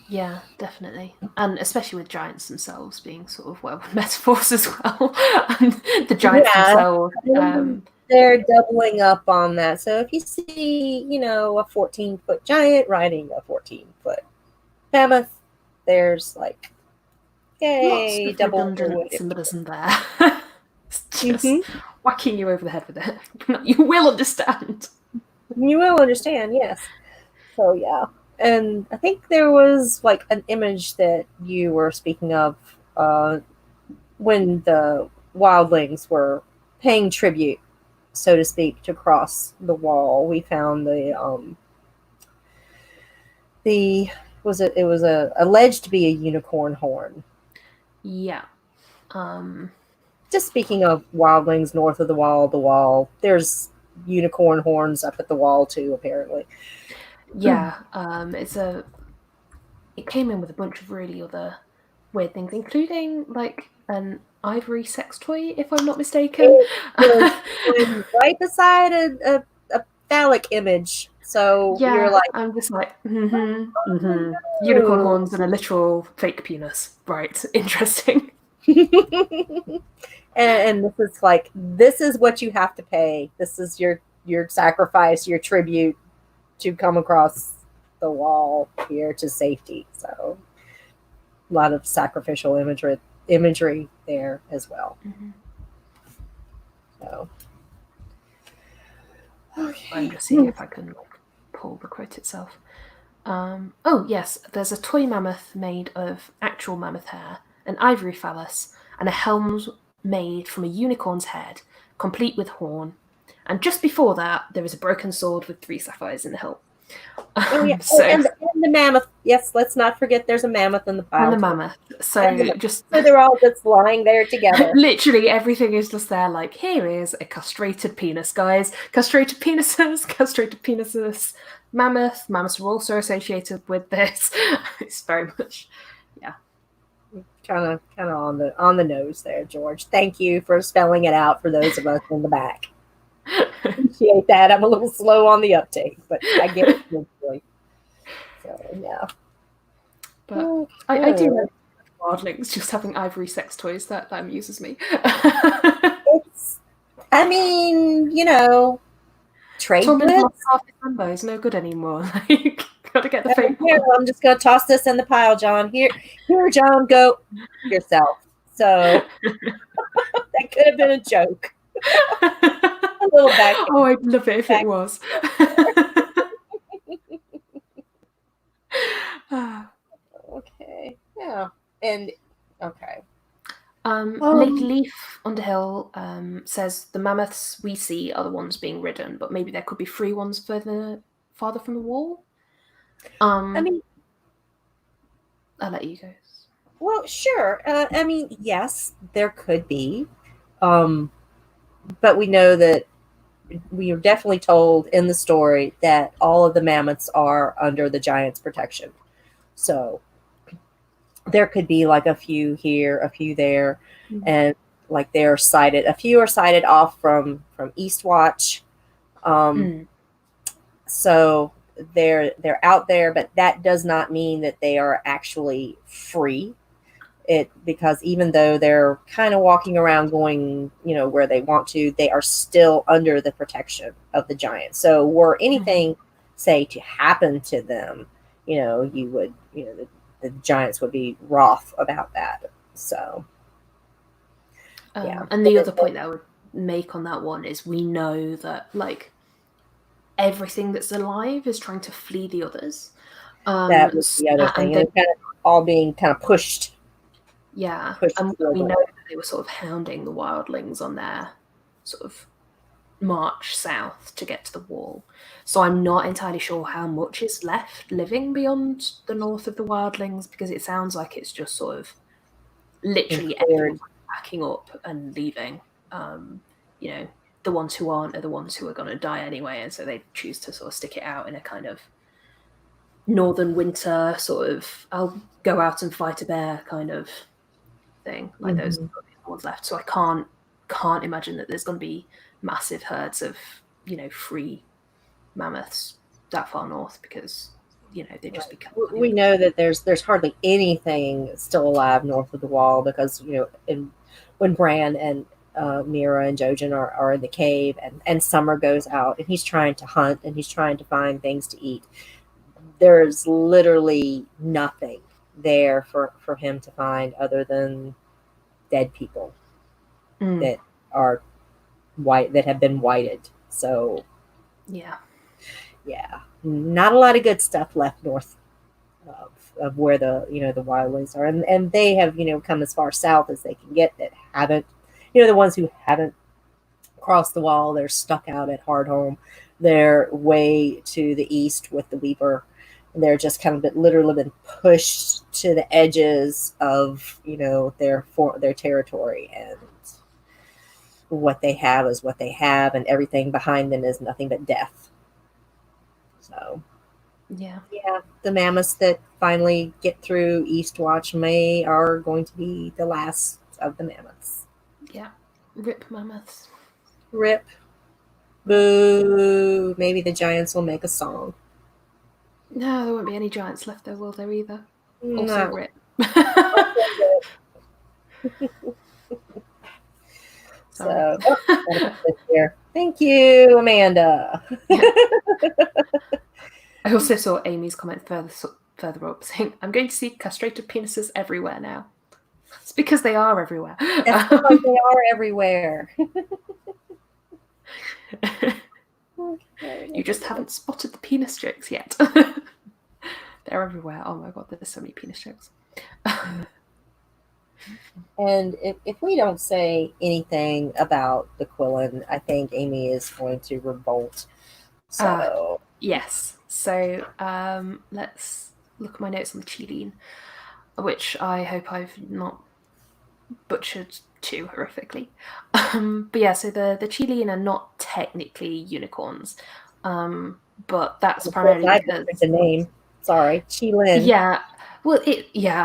Yeah, definitely. And especially with giants themselves being sort of, well, metaphors as well. And the giants themselves. They're doubling up on that. So if you see, a 14-foot giant riding a 14-foot mammoth, there's like, yay, double redundant symbolism there. It's just whacking you over the head with it. You will understand. You will understand, yes. So yeah. And I think there was like an image that you were speaking of when the wildlings were paying tribute, so to speak, to cross the wall. We found it was alleged to be a unicorn horn. Yeah. Just speaking of wildlings north of the wall, there's unicorn horns up at the wall too, apparently. Yeah, it came in with a bunch of really other weird things, including like an ivory sex toy, if I'm not mistaken. Right beside a phallic image. So you're like, I'm just like, unicorn horns and a literal fake penis. Right, interesting. and this is like, this is what you have to pay. This is your sacrifice, your tribute to come across the wall here to safety. So a lot of sacrificial imagery there as well. So I'm just seeing if I can pull the quote itself. Oh, yes, there's a toy mammoth made of actual mammoth hair, an ivory phallus, and a helm made from a unicorn's head, complete with horn. And just before that, there is a broken sword with 3 sapphires in the hilt. Oh, yeah. And the mammoth. Yes, let's not forget there's a mammoth in the pile. And the mammoth. So they're all just lying there together. Literally everything is just there, like, here is a castrated penis, guys. Castrated penises. Mammoths are also associated with this. It's very much, yeah. Kind of on the nose there, George. Thank you for spelling it out for those of us in the back. Appreciate that. I'm a little slow on the uptake, but I get it eventually. So yeah. But I do like wildlings just having ivory sex toys. That amuses me. I mean, trade goods. Half the is no good anymore. Like, gotta get the fake one. I'm just gonna toss this in the pile, John. Here, John, go yourself. So that could have been a joke. A little back. Oh, I'd love it if it was. Okay. Yeah. And okay. Lady Leaf Underhill says the mammoths we see are the ones being ridden, but maybe there could be 3 ones farther from the wall. I mean, I'll let you go. Well, sure. I mean, yes, there could be, but we know that we are definitely told in the story that all of the mammoths are under the giant's protection. So there could be like a few here, a few there, and like they're sighted. A few are sighted off from Eastwatch. So they're out there, but that does not mean that they are actually free. Because even though they're kind of walking around going, where they want to, they are still under the protection of the giant. So were anything, say, to happen to them, you would, the giants would be wroth about that. So, yeah. And the other point that I would make on that one is we know that, like, everything that's alive is trying to flee the others. That was the other thing. And kind of all being kind of pushed. Yeah, and we know that they were sort of hounding the wildlings on their sort of march south to get to the wall. So I'm not entirely sure how much is left living beyond the north of the wildlings, because it sounds like it's just sort of literally everyone backing up and leaving. The ones who aren't are the ones who are going to die anyway, and so they choose to sort of stick it out in a kind of northern winter sort of, I'll go out and fight a bear kind of thing. Like those are the ones left. So I can't imagine that there's going to be massive herds of free mammoths that far north, because they just become. We know that there's hardly anything still alive north of the wall, because when Bran and Mira and Jojen are in the cave, and Summer goes out and he's trying to hunt and he's trying to find things to eat, there's literally nothing there for him to find other than dead people that are white, that have been whited. So yeah, not a lot of good stuff left north of where the the wildlings are, and they have come as far south as they can get, that haven't, the ones who haven't crossed the wall, they're stuck out at Hardhome. They're way to the east with the Weaver. They're just kind of literally been pushed to the edges of their territory, and what they have is what they have, and everything behind them is nothing but death. So yeah, the mammoths that finally get through Eastwatch are going to be the last of the mammoths. Yeah, rip mammoths. Rip. Boo. Maybe the giants will make a song. No, there won't be any giants left there, will there, either? No. Also rip. So, thank you, Amanda. I also saw Amy's comment further up saying, I'm going to see castrated penises everywhere now. It's because they are everywhere. That's because they are everywhere. Okay. just haven't spotted the penis jokes yet. They're everywhere. Oh my god, there's so many penis jokes. And if we don't say anything about the Quillen, I think Amy is going to revolt. So yes. So let's look at my notes on the Chilean, which I hope I've not butchered too horrifically. But yeah, so the Chilean are not technically unicorns, but that's primarily because the name. Sorry, Chilin. Yeah. Well,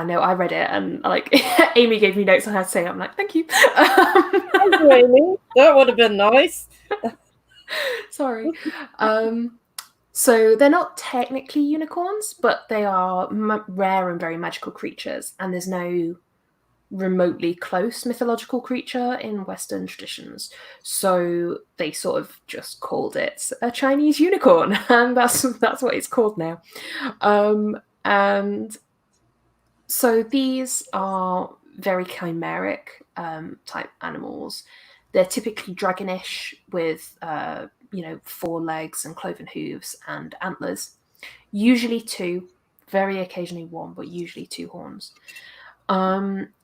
no, I read it and like Amy gave me notes on how to say it. I'm like, thank you. Thank you, Amy. That would have been nice. Sorry. So they're not technically unicorns, but they are rare and very magical creatures, and there's no remotely close mythological creature in Western traditions. So they sort of just called it a Chinese unicorn, and that's what it's called now. And so these are very chimeric type animals. They're typically dragonish with 4 legs and cloven hooves and antlers, usually 2, very occasionally 1, but usually 2 horns.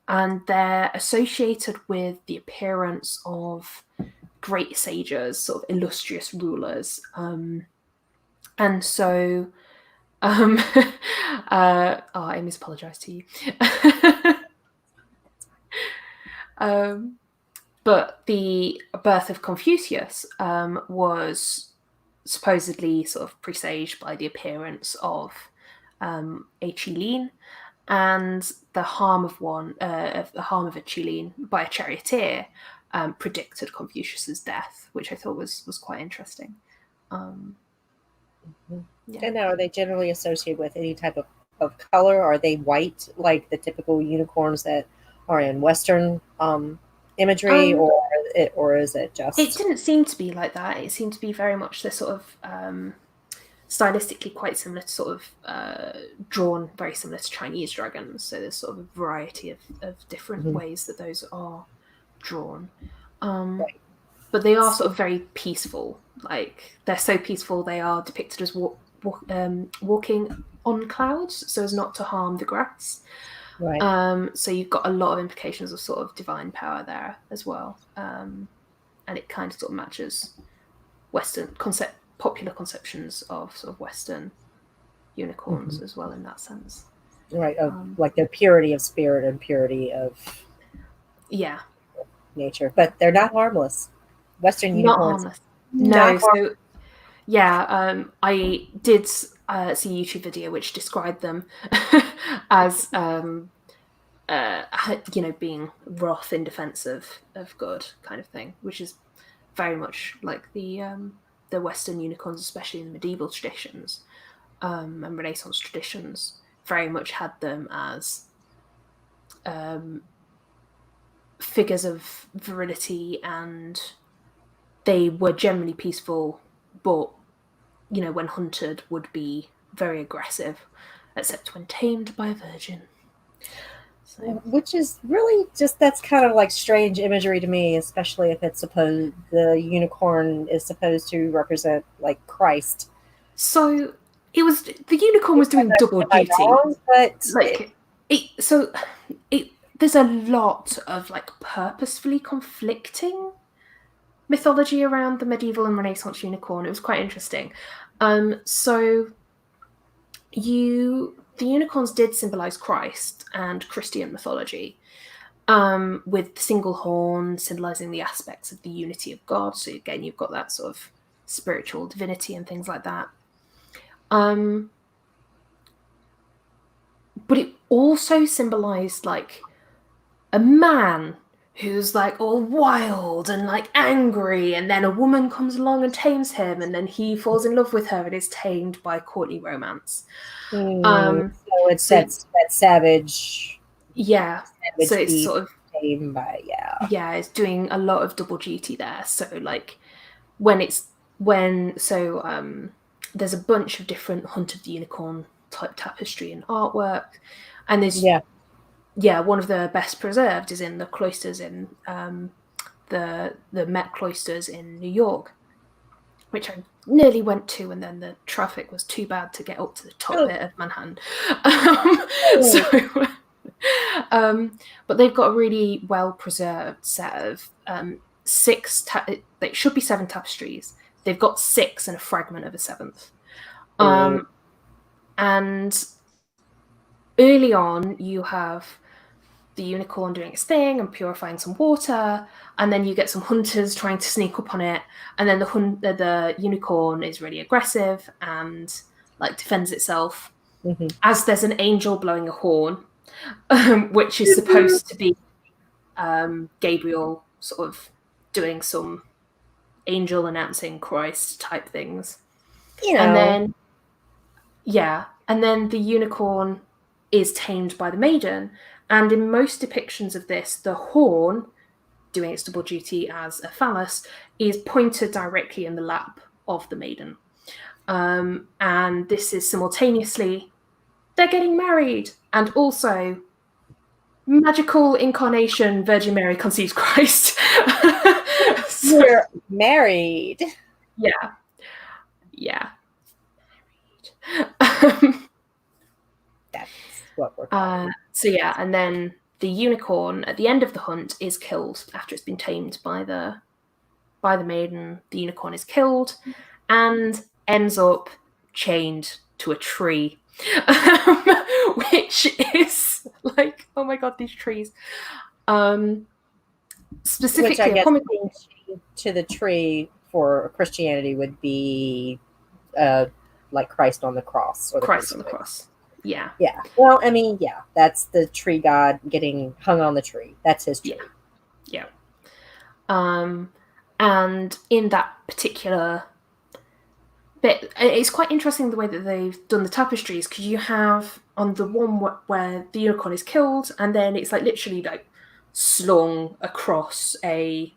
And they're associated with the appearance of great sages, sort of illustrious rulers. And so Amy's apologized to you. But the birth of Confucius was supposedly sort of presaged by the appearance of a Qilin, and the harm of a Qilin by a charioteer predicted Confucius's death, which I thought was quite interesting. Yeah. And now, are they generally associated with any type of color? Are they white, like the typical unicorns that are in Western imagery, or is it just? It didn't seem to be like that. It seemed to be very much the sort of stylistically quite similar to sort of drawn very similar to Chinese dragons. So there's sort of a variety of different ways that those are drawn. Right. But they are sort of very peaceful. Like, they're so peaceful, they are depicted as walking on clouds so as not to harm the grass. Right. So you've got a lot of implications of sort of divine power there as well. And it kind of sort of matches Western popular conceptions of sort of Western unicorns as well in that sense. Right, like the purity of spirit and purity of nature, but they're not harmless. Western unicorns, not harmless. No, so yeah, I did see a YouTube video which described them as being wrath in defense of good kind of thing, which is very much like the Western unicorns, especially in the medieval traditions and Renaissance traditions, very much had them as figures of virility, and they were generally peaceful, but when hunted would be very aggressive, except when tamed by a virgin. So. Which is really that's kind of like strange imagery to me, especially if it's supposed the unicorn is supposed to represent like Christ. So the unicorn was doing double duty, but there's a lot of like purposefully conflicting mythology around the medieval and Renaissance unicorn. It was quite interesting. So the unicorns did symbolize Christ and Christian mythology, with the single horn symbolizing the aspects of the unity of God. So again, you've got that sort of spiritual divinity and things like that. But it also symbolized like a man who's like all wild and like angry, and then a woman comes along and tames him, and then he falls in love with her and is tamed by courtly romance. So it's that savage. Yeah. Savage, so it's sort of tamed by it's doing a lot of double duty there. So like there's a bunch of different Hunt of the Unicorn type tapestry and artwork, and there's one of the best preserved is in the cloisters in the Met cloisters in New York, which I nearly went to, and then the traffic was too bad to get up to the top bit of Manhattan. But they've got a really well-preserved set of it should be 7 tapestries. They've got 6 and a fragment of a 7th. And early on, you have the unicorn doing its thing and purifying some water, and then you get some hunters trying to sneak up on it, and then the unicorn is really aggressive and like defends itself. As there's an angel blowing a horn, which is supposed to be Gabriel sort of doing some angel announcing Christ type things. And then the unicorn is tamed by the maiden. And in most depictions of this, the horn, doing its double duty as a phallus, is pointed directly in the lap of the maiden. And this is simultaneously, they're getting married. And also, magical incarnation, Virgin Mary conceives Christ. So, we're married. Yeah. That's what we're calling. And then the unicorn at the end of the hunt is killed after it's been tamed by the maiden. The unicorn is killed and ends up chained to a tree, which is like, oh my god, these trees. Specifically, which I guess being chained to the tree for Christianity would be like Christ on the cross. Or Christ on the cross. Yeah. Yeah. Well, I mean, yeah, that's the tree god getting hung on the tree. That's his tree. Yeah. And in that particular bit, it's quite interesting the way that they've done the tapestries, because you have on the one where the unicorn is killed, and then it's like literally like slung across a,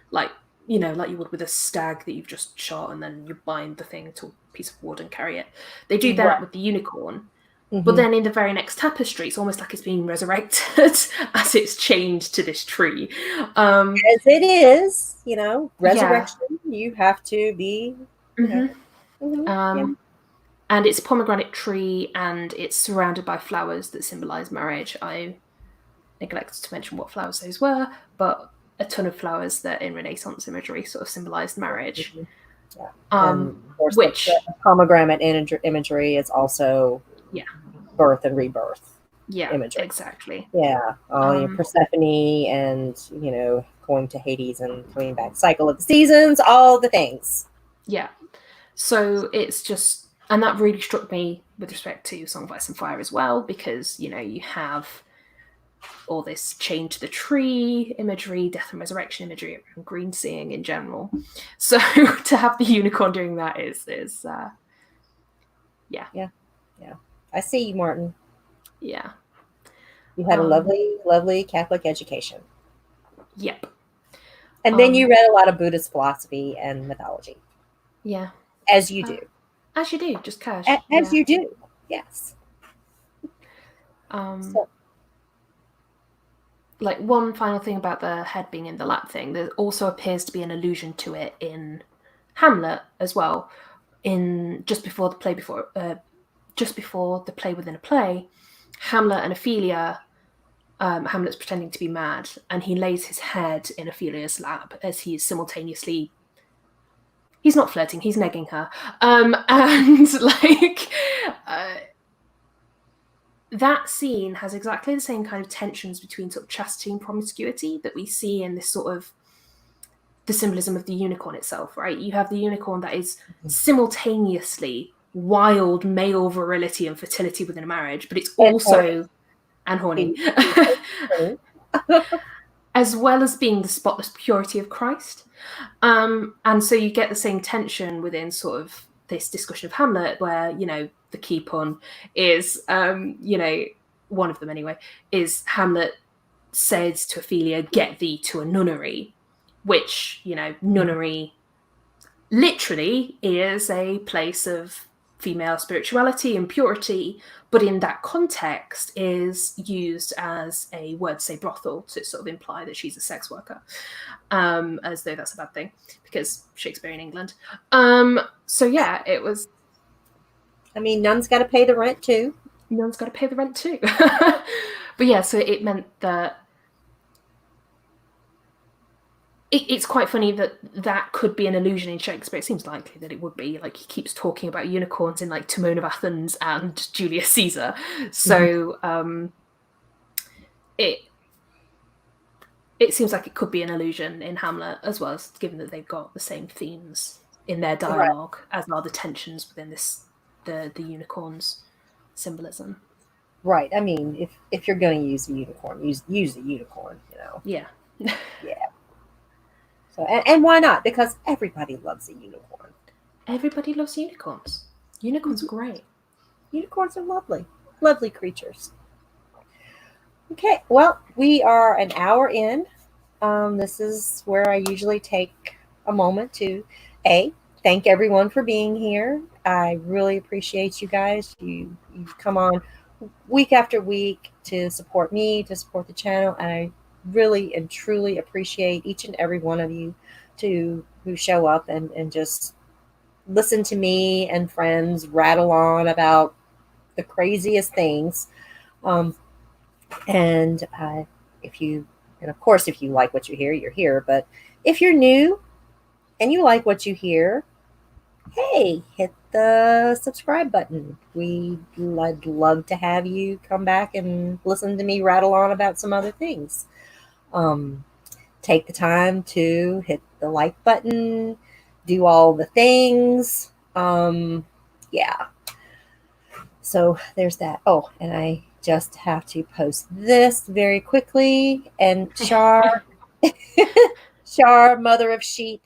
like, you know, like you would with a stag that you've just shot, and then you bind the thing to a piece of wood and carry it. They do that with the unicorn. But then in the very next tapestry, it's almost like it's being resurrected as it's chained to this tree. As it is, you know, resurrection, you have to be, you know. And it's a pomegranate tree, and it's surrounded by flowers that symbolize marriage. I neglected to mention what flowers those were, but a ton of flowers that in Renaissance imagery sort of symbolized marriage. Of course, which the pomegranate imagery is also birth and rebirth. Imagery. Exactly. Yeah, your Persephone, and you know, going to Hades and coming back, cycle of the seasons, all the things. Yeah. So it's just, and that really struck me with respect to Song of Ice and Fire as well, because you know you have all this chained to the tree imagery, death and resurrection imagery, and green seeing in general. So to have the unicorn doing that is I see you, Martin. Yeah. You had a lovely Catholic education. Yep. And then you read a lot of Buddhist philosophy and mythology. Yeah. As you do. As you do, just cash. As you do, yes. Like, one final thing about the head being in the lap thing, there also appears to be an allusion to it in Hamlet as well. Just before the play within a play, Hamlet and Ophelia, Hamlet's pretending to be mad, and he lays his head in Ophelia's lap as he's simultaneously, he's not flirting, he's negging her. And like, that scene has exactly the same kind of tensions between sort of chastity and promiscuity that we see in this sort of the symbolism of the unicorn itself, right? You have the unicorn that is simultaneously wild male virility and fertility within a marriage, but it's also horny. As well as being the spotless purity of Christ. And so you get the same tension within sort of this discussion of Hamlet, where, you know, the key pun is, you know, one of them anyway, is Hamlet says to Ophelia, "Get thee to a nunnery," which, you know, nunnery literally is a place of female spirituality and purity, but in that context is used as a word, say brothel, to sort of imply that she's a sex worker, as though that's a bad thing, because Shakespeare in England. So yeah, it was... I mean, nuns got to pay the rent too. Nuns got to pay the rent too. But yeah, so it meant that it's quite funny that that could be an allusion in Shakespeare. It seems likely that it would be. Like, he keeps talking about unicorns in like Timon of Athens and Julius Caesar. So it seems like it could be an allusion in Hamlet as well, given that they've got the same themes in their dialogue, right, as are the tensions within the unicorn's symbolism. Right. I mean, if you're going to use a unicorn, use the unicorn. You know. Yeah. Yeah. So, and why not? Because everybody loves a unicorn. Everybody loves unicorns. Unicorns are great. Unicorns are lovely. Lovely creatures. Okay, well, we are an hour in. This is where I usually take a moment to, thank everyone for being here. I really appreciate you guys. You've come on week after week to support me, to support the channel, and I really and truly appreciate each and every one of you who show up and just listen to me and friends rattle on about the craziest things. And of course, if you like what you hear, you're here. But if you're new and you like what you hear, hey, hit the subscribe button. I'd love to have you come back and listen to me rattle on about some other things. Take the time to hit the like button, do all the things. Yeah. So there's that. Oh, and I just have to post this very quickly. And Char, mother of sheep,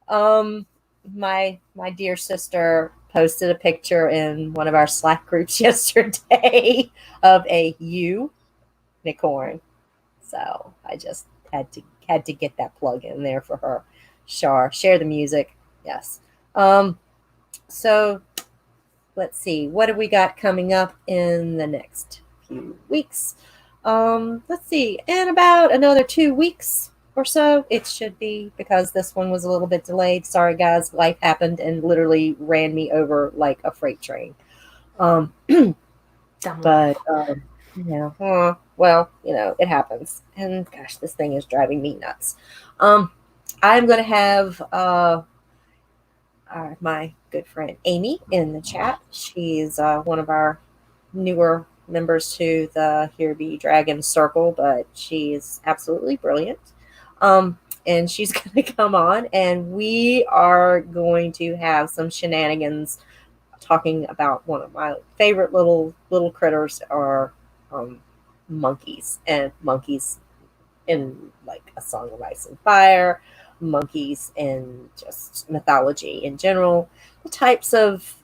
my dear sister posted a picture in one of our Slack groups yesterday of a unicorn. So I just had to get that plug in there for her. Char, share the music. Yes. So let's see. What have we got coming up in the next few weeks? Let's see. In about another 2 weeks or so, it should be, because this one was a little bit delayed. Sorry, guys. Life happened and literally ran me over like a freight train. But yeah, well, it happens. And gosh, this thing is driving me nuts. I'm going to have my good friend Amy in the chat. She's one of our newer members to the Here Be Dragon circle, but she's absolutely brilliant. And she's going to come on, and we are going to have some shenanigans talking about one of my favorite little critters are monkeys, and monkeys in like A Song of Ice and Fire, monkeys in just mythology in general, the types of,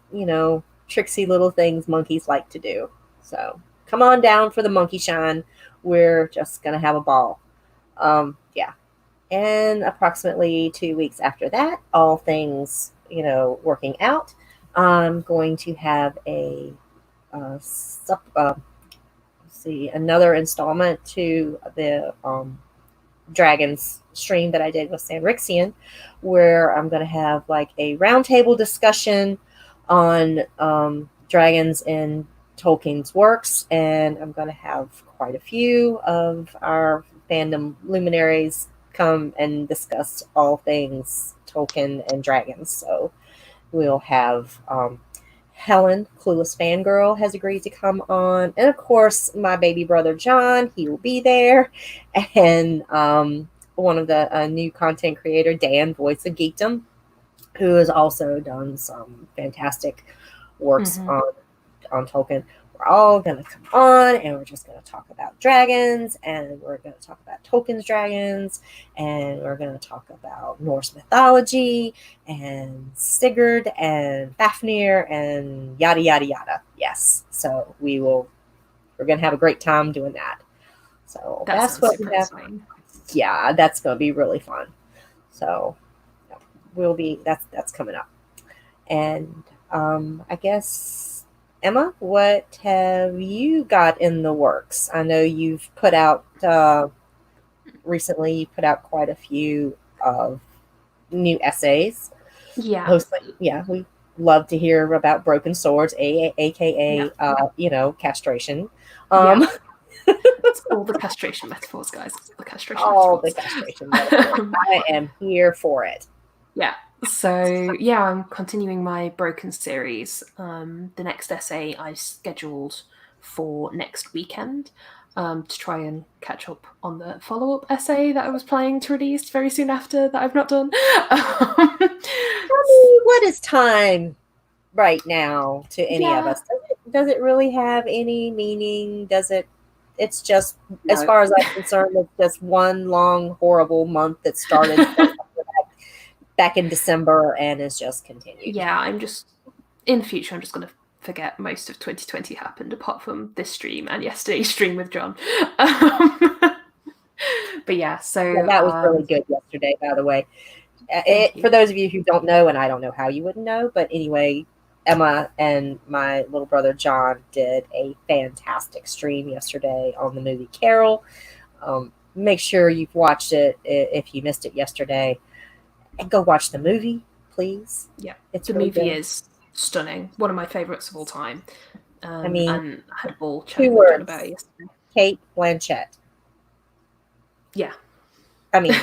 tricksy little things monkeys like to do. So come on down for the monkey shine. We're just going to have a ball. Yeah. And approximately 2 weeks after that, all things, working out, I'm going to have another installment to the Dragons stream that I did with Sam Rixian, where I'm going to have like a roundtable discussion on dragons in Tolkien's works, and I'm going to have quite a few of our fandom luminaries come and discuss all things Tolkien and dragons. So we'll have Helen, Clueless Fangirl, has agreed to come on. And of course, my baby brother, John, he will be there. And one of the new content creator, Dan, Voice of Geekdom, who has also done some fantastic works on Tolkien. We're all going to come on, and we're just going to talk about dragons, and we're going to talk about Tolkien's dragons, and we're going to talk about Norse mythology, and Sigurd, and Fafnir, and yada, yada, yada. Yes. So we're going to have a great time doing that. So that's what we have. Yeah, that's going to be really fun. So that's coming up. And I guess, Emma, what have you got in the works? I know you've put out recently. You put out quite a few of new essays. Yeah. Mostly, yeah, we love to hear about broken swords, Yeah. aka castration. Yeah. Um, It's all the castration metaphors, guys. It's all the castration all the metaphors. castration metaphors. I am here for it. Yeah. So yeah, I'm continuing my Broken series. The next essay I scheduled for next weekend, to try and catch up on the follow-up essay that I was planning to release very soon after that I've not done. Tell me, what is time right now to any of Yeah. us? Does it really have any meaning? Does it? It's just, as No. far as I'm concerned, it's just one long horrible month that started back in December and is just continued. Yeah, I'm just in the future. I'm just going to forget most of 2020 happened, apart from this stream and yesterday's stream with John. But yeah, Yeah, so that was really good yesterday, by the way. thank For you. those of you who don't know, and I don't know how you wouldn't know, but anyway, Emma and my little brother John did a fantastic stream yesterday on the movie Carol. Make sure you've watched it if you missed it yesterday, and go watch the movie, please. Yeah, It's the really movie good. is stunning. One of my favorites of all time. I mean, And I had a ball two chatting with John about words: it yesterday. Kate Blanchett. Yeah. I mean,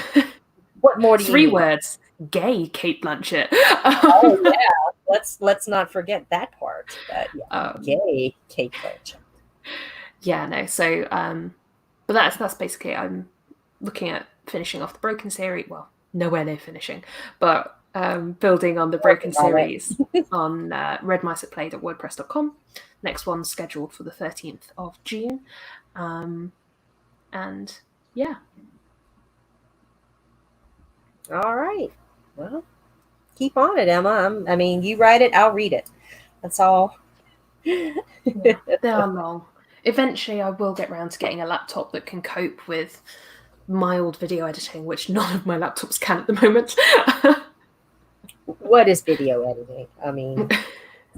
what more do you Three need? words: gay Kate Blanchett. Oh yeah, let's not forget that part. But yeah, um, gay Kate Blanchett. yeah, no. So, but that's basically it. I'm looking at finishing off the Broken series. Well, nowhere near finishing, but building on the Broken Working on it. series on redmiceplayed@wordpress.com. Next one's scheduled for the 13th of June. And yeah. All right. Well, keep on it, Emma. I mean, you write it, I'll read it. That's all. Yeah, they are long. Eventually, I will get around to getting a laptop that can cope with mild video editing, which none of my laptops can at the moment. What is video editing? I mean,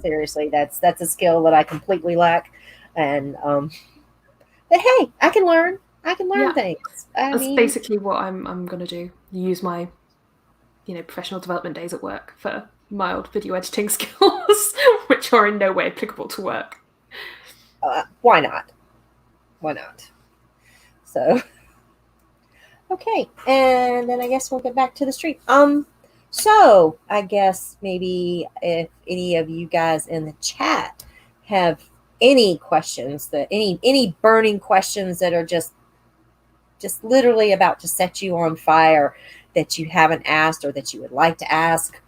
seriously, that's a skill that I completely lack. And but hey, I can learn. I can learn Yeah, things. I that's mean, basically what I'm gonna do. Use my professional development days at work for mild video editing skills, which are in no way applicable to work. why not? Why not? So, okay, and then I guess we'll get back to the street. So I guess maybe if any of you guys in the chat have any questions, that any burning questions that are just literally about to set you on fire, that you haven't asked or that you would like to ask,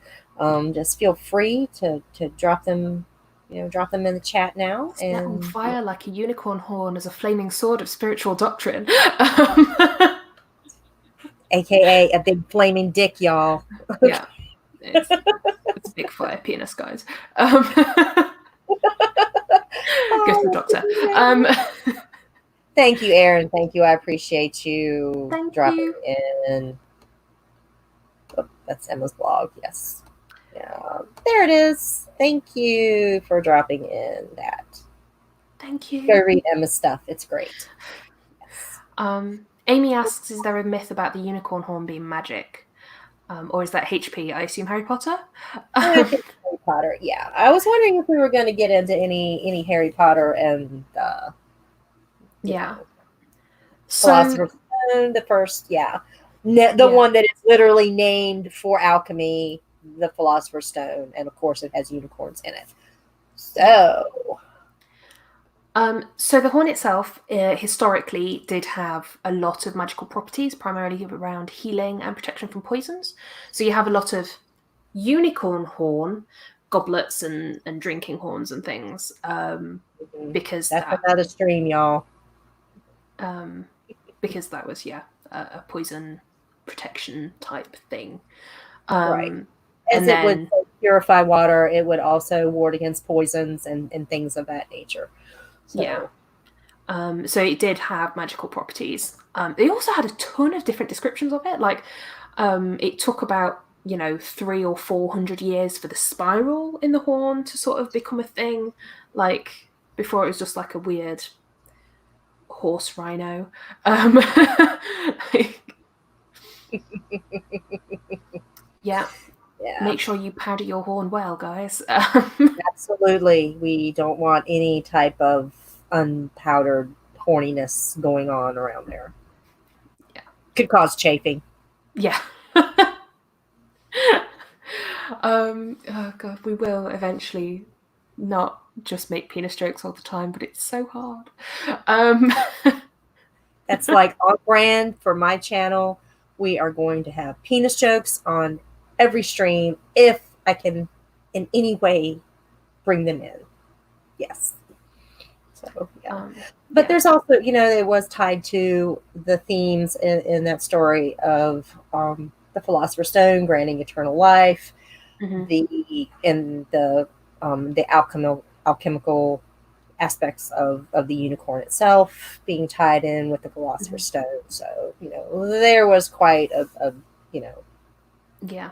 just feel free to drop them. Drop them in the chat now. Set on And fire like a unicorn horn as a flaming sword of spiritual doctrine. AKA a big flaming dick, y'all. Yeah, it's a big fire penis, guys. Go to the doctor. Thank you, Erin. Thank you. I appreciate you Thank dropping you. in. Oh, that's Emma's blog. Yes. Yeah. There it is. Thank you for dropping in that. Thank you. Go read Emma's stuff. It's great. Yes. Amy asks, is there a myth about the unicorn horn being magic? Or is that HP? I assume Harry Potter? I think Harry Potter. Yeah. I was wondering if we were going to get into any Harry Potter and yeah. Philosopher's Stone, the first, yeah. The one that is literally named for alchemy, the Philosopher's Stone, and of course it has unicorns in it. So the horn itself historically did have a lot of magical properties, primarily around healing and protection from poisons. So you have a lot of unicorn horn goblets and drinking horns and things, because that's another stream, y'all. Because that was a poison protection type thing. Right. As and it would purify water, it would also ward against poisons and things of that nature. So. Yeah. So it did have magical properties. They also had a ton of different descriptions of it. Like, it took about 300 or 400 years for the spiral in the horn to sort of become a thing. Like, before it was just like a weird horse rhino. Yeah. Yeah, Make sure you powder your horn well, guys. absolutely. We don't want any type of unpowdered horniness going on around there. Yeah. Could cause chafing. Yeah. Oh god, we will eventually not just make penis jokes all the time, but it's so hard. Um, That's like on brand for my channel. We are going to have penis jokes on every stream if I can in any way bring them in. Yes. So yeah. But yeah. there's also, it was tied to the themes in that story of the Philosopher's Stone granting eternal life, the alchemical aspects of the unicorn itself being tied in with the Philosopher's Stone. So, there was quite a Yeah.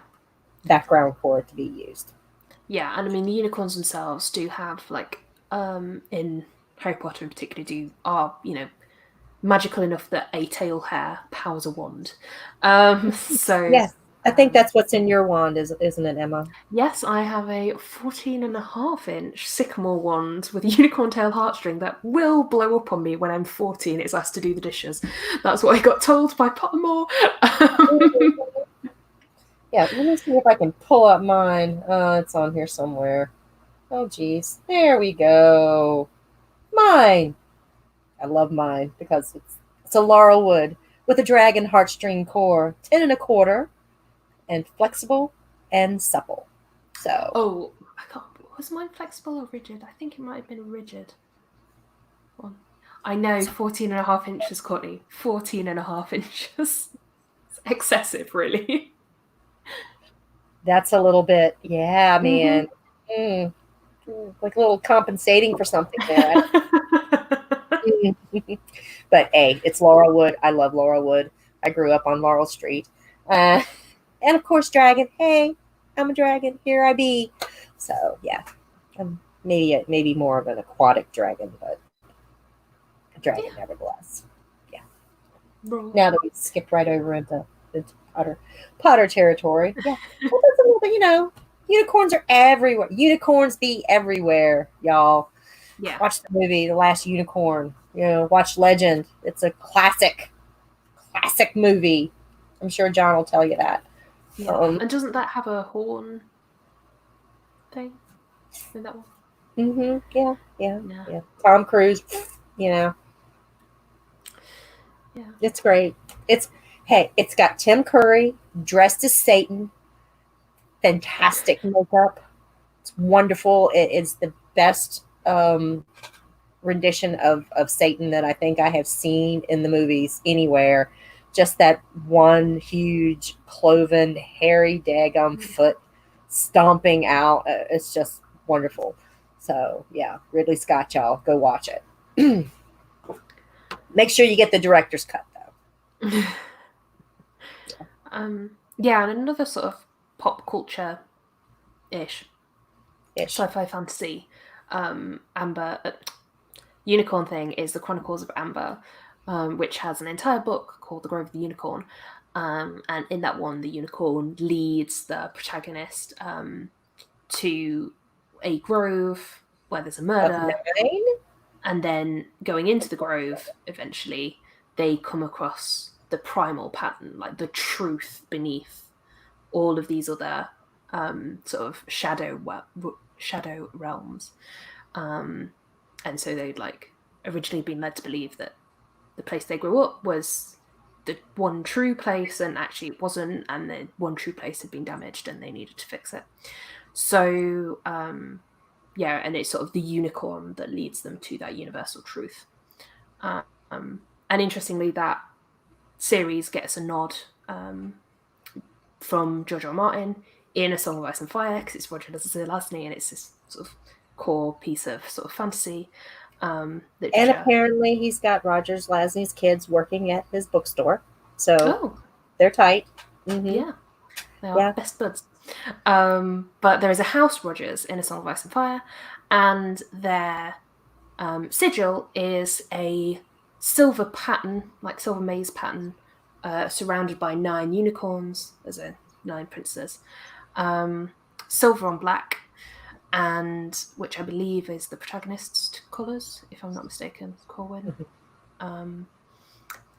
background for it to be used. Yeah, and I mean the unicorns themselves do have like in Harry Potter in particular are magical enough that a tail hair powers a wand. So Yes. I think that's what's in your wand, isn't it, Emma? yes, I have a 14.5-inch sycamore wand with a unicorn tail heartstring that will blow up on me when I'm 40 and it's asked to do the dishes. That's what I got told by Pottermore. Yeah, let me see if I can pull up mine. It's on here somewhere. Oh, geez. There we go. Mine. I love mine because it's a laurel wood with a dragon heartstring core, 10 1/4, and flexible and supple. So. Oh, I can't. Was mine flexible or rigid? I think it might have been rigid. I know, 14.5 inches, Courtney. 14.5 inches. It's excessive, really. That's a little bit, yeah, man. Like a little compensating for something there. But hey, it's Laurelwood. I love Laurelwood. I grew up on Laurel Street. And of course, dragon. Hey, I'm a dragon. Here I be. So yeah, maybe more of an aquatic dragon, but a dragon nevertheless. Yeah. Now that we skipped right over into Potter territory. Yeah. Well, that's a little bit, unicorns are everywhere. Unicorns be everywhere, y'all. Yeah. Watch the movie The Last Unicorn. Watch Legend. It's a classic movie. I'm sure John will tell you that. Yeah. And doesn't that have a horn thing in that one? Yeah. Tom Cruise. Yeah. It's great. It's got Tim Curry dressed as Satan. Fantastic makeup. It's wonderful. It is the best rendition of Satan that I think I have seen in the movies anywhere. Just that one huge cloven, hairy, daggum foot stomping out. It's just wonderful. So yeah, Ridley Scott, y'all, go watch it. Make sure you get the director's cut though. Yeah, and another sort of pop culture ish sci-fi fantasy Amber unicorn thing is the Chronicles of Amber, which has an entire book called The Grove of the Unicorn. And in that one, the unicorn leads the protagonist to a grove where there's a murder. And then going into the grove, eventually, they come across the primal pattern, like the truth beneath all of these other sort of shadow realms. And so they'd originally been led to believe that the place they grew up was the one true place, and actually it wasn't, and the one true place had been damaged and they needed to fix it. So and it's sort of the unicorn that leads them to that universal truth. And interestingly, that series gets a nod from George R. R. Martin in A Song of Ice and Fire, because it's Roger Zelazny, and it's this sort of core piece of sort of fantasy literature. And apparently he's got Roger Zelazny's kids working at his bookstore. So they're tight. Yeah. They are best buds. But there is a House Rogers in A Song of Ice and Fire, and their sigil is a silver pattern, like silver maze pattern, surrounded by 9 unicorns, as in 9 princesses, silver on black, and which I believe is the protagonist's colours, if I'm not mistaken, Corwin.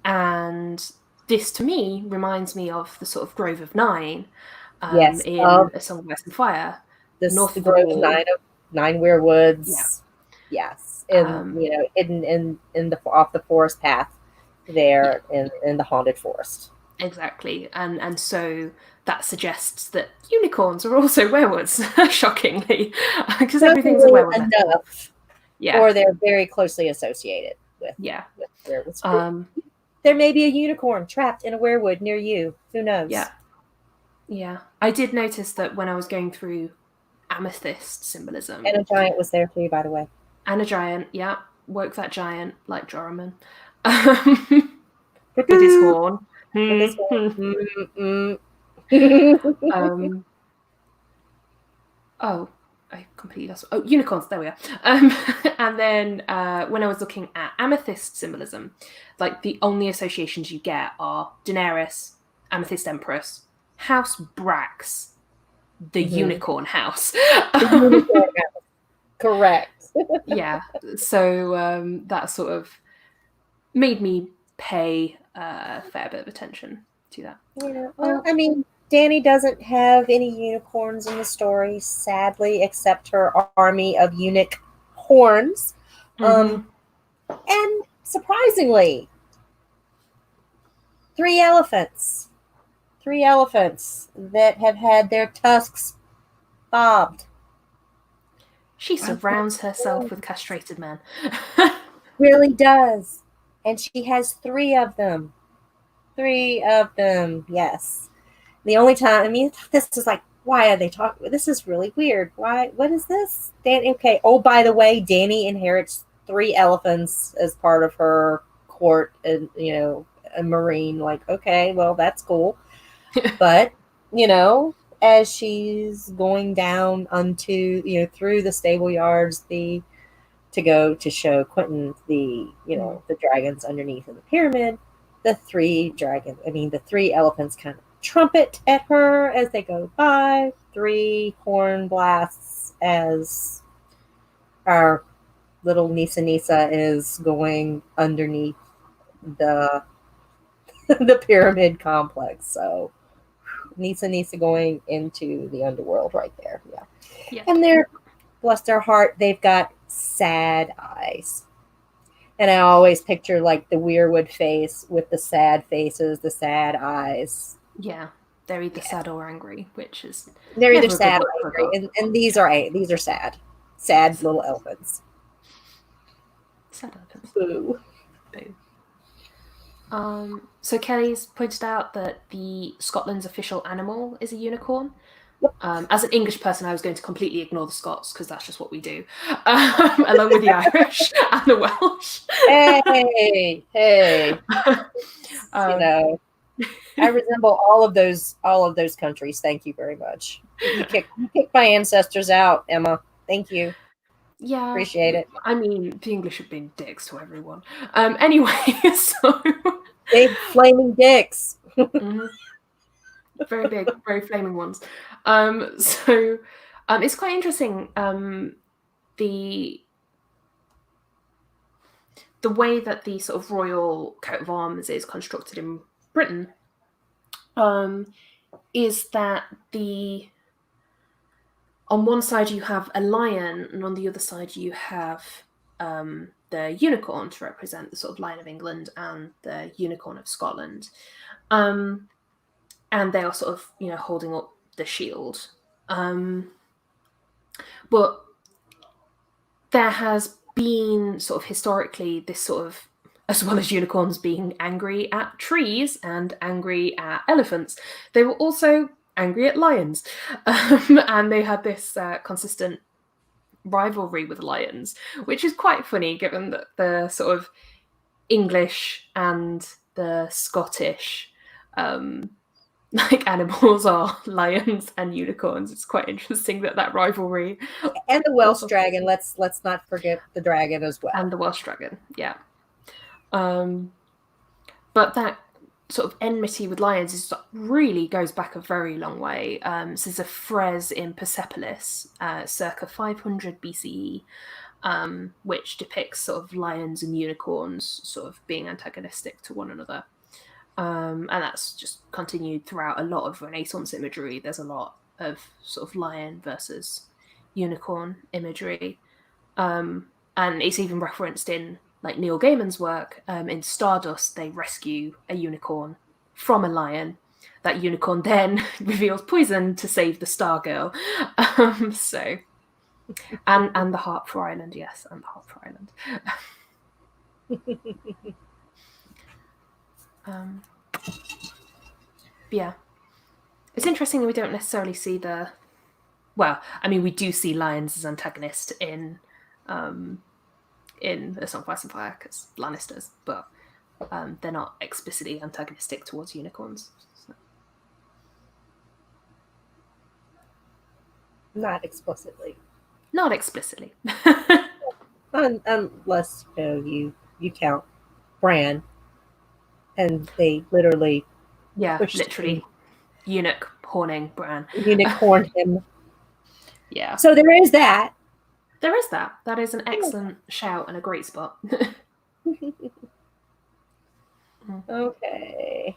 And this, to me, reminds me of the sort of Grove of Nine in A Song of Ice and Fire. The Grove of Nine Weirwoods. Yeah. Yes, in the off the forest path there in the haunted forest. Exactly, and so that suggests that unicorns are also werewolves, shockingly, because everything's a werewolf enough. Yeah, or they're very closely associated with werewolves. There may be a unicorn trapped in a werewood near you. Who knows? Yeah. I did notice that when I was going through amethyst symbolism, and a giant was there too, by the way. And a giant, woke that giant like Joramun with his horn. Oh, I completely lost. Oh, unicorns. There we are. And then when I was looking at amethyst symbolism, like the only associations you get are Daenerys, Amethyst Empress, House Brax, the unicorn house. The unicorn house. Correct. Yeah. So that sort of made me pay a fair bit of attention to that. Yeah. Well, I mean, Dany doesn't have any unicorns in the story, sadly, except her army of eunuch horns. And surprisingly, 3 elephants. 3 elephants that have had their tusks bobbed. She surrounds herself with castrated men. Really does. And she has 3 of them. 3 of them, yes. The only time, I mean, this is like, why are they talking? This is really weird. Why? What is this? Okay. Oh, by the way, Dany inherits 3 elephants as part of her court, and a marine. Like, okay, well, that's cool. But as she's going down onto through the stable yards, to go to show Quentin the the dragons underneath in the pyramid, the 3 elephants kind of trumpet at her as they go by, 3 horn blasts as our little Nisa is going underneath the pyramid complex. So Nisa going into the underworld right there. Yeah. And they're, bless their heart, they've got sad eyes. And I always picture like the weirwood face with the sad faces, the sad eyes. Yeah, they're either sad or angry, which is they're either sad or angry, and these are sad little elephants. Sad elephants. Boo. So Kelly's pointed out that Scotland's official animal is a unicorn. As an English person, I was going to completely ignore the Scots because that's just what we do, along with the Irish and the Welsh. Hey. I resemble all of those countries. Thank you very much. You kicked my ancestors out, Emma. Thank you. Yeah, appreciate it. I mean, the English have been dicks to everyone. Anyway, so big flaming dicks. Very big, very flaming ones. So it's quite interesting. The way that the sort of royal coat of arms is constructed in Britain is that on one side you have a lion, and on the other side you have the unicorn to represent the sort of Lion of England and the unicorn of Scotland. And they are sort of, holding up the shield. But there has been sort of historically this sort of, as well as unicorns being angry at trees and angry at elephants, they were also angry at lions. And they had this consistent rivalry with lions, which is quite funny given that the sort of English and the Scottish like animals are lions and unicorns. It's quite interesting that rivalry. And the Welsh dragon. Let's not forget the dragon as well. And the Welsh dragon, yeah. But that sort of enmity with lions really goes back a very long way. This is a frieze in Persepolis, circa 500 BCE, which depicts sort of lions and unicorns sort of being antagonistic to one another. And that's just continued throughout a lot of Renaissance imagery. There's a lot of sort of lion versus unicorn imagery. And it's even referenced in like Neil Gaiman's work. In Stardust, they rescue a unicorn from a lion. That unicorn then reveals poison to save the Star Girl. So, and the Heart for Island, yes, and the Heart for Island. Yeah, it's interesting that we don't necessarily see the. Well, I mean, we do see lions as antagonist in A Song of Ice and Fire because Lannisters, but they're not explicitly antagonistic towards unicorns. So. Not explicitly. Not explicitly. Unless you count Bran, and they literally literally Eunuch horning Bran. Eunuch horned him. Yeah. So there is that. There is that. That is an excellent shout and a great spot. Okay.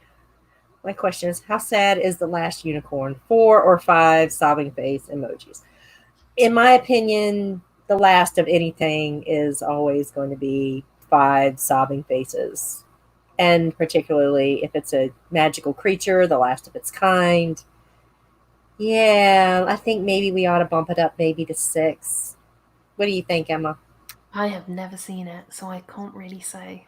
My question is, how sad is the last unicorn? 4 or 5 sobbing face emojis. In my opinion, the last of anything is always going to be 5 sobbing faces. And particularly if it's a magical creature, the last of its kind. Yeah, I think maybe we ought to bump it up maybe to 6. What do you think, Emma? I have never seen it, so I can't really say.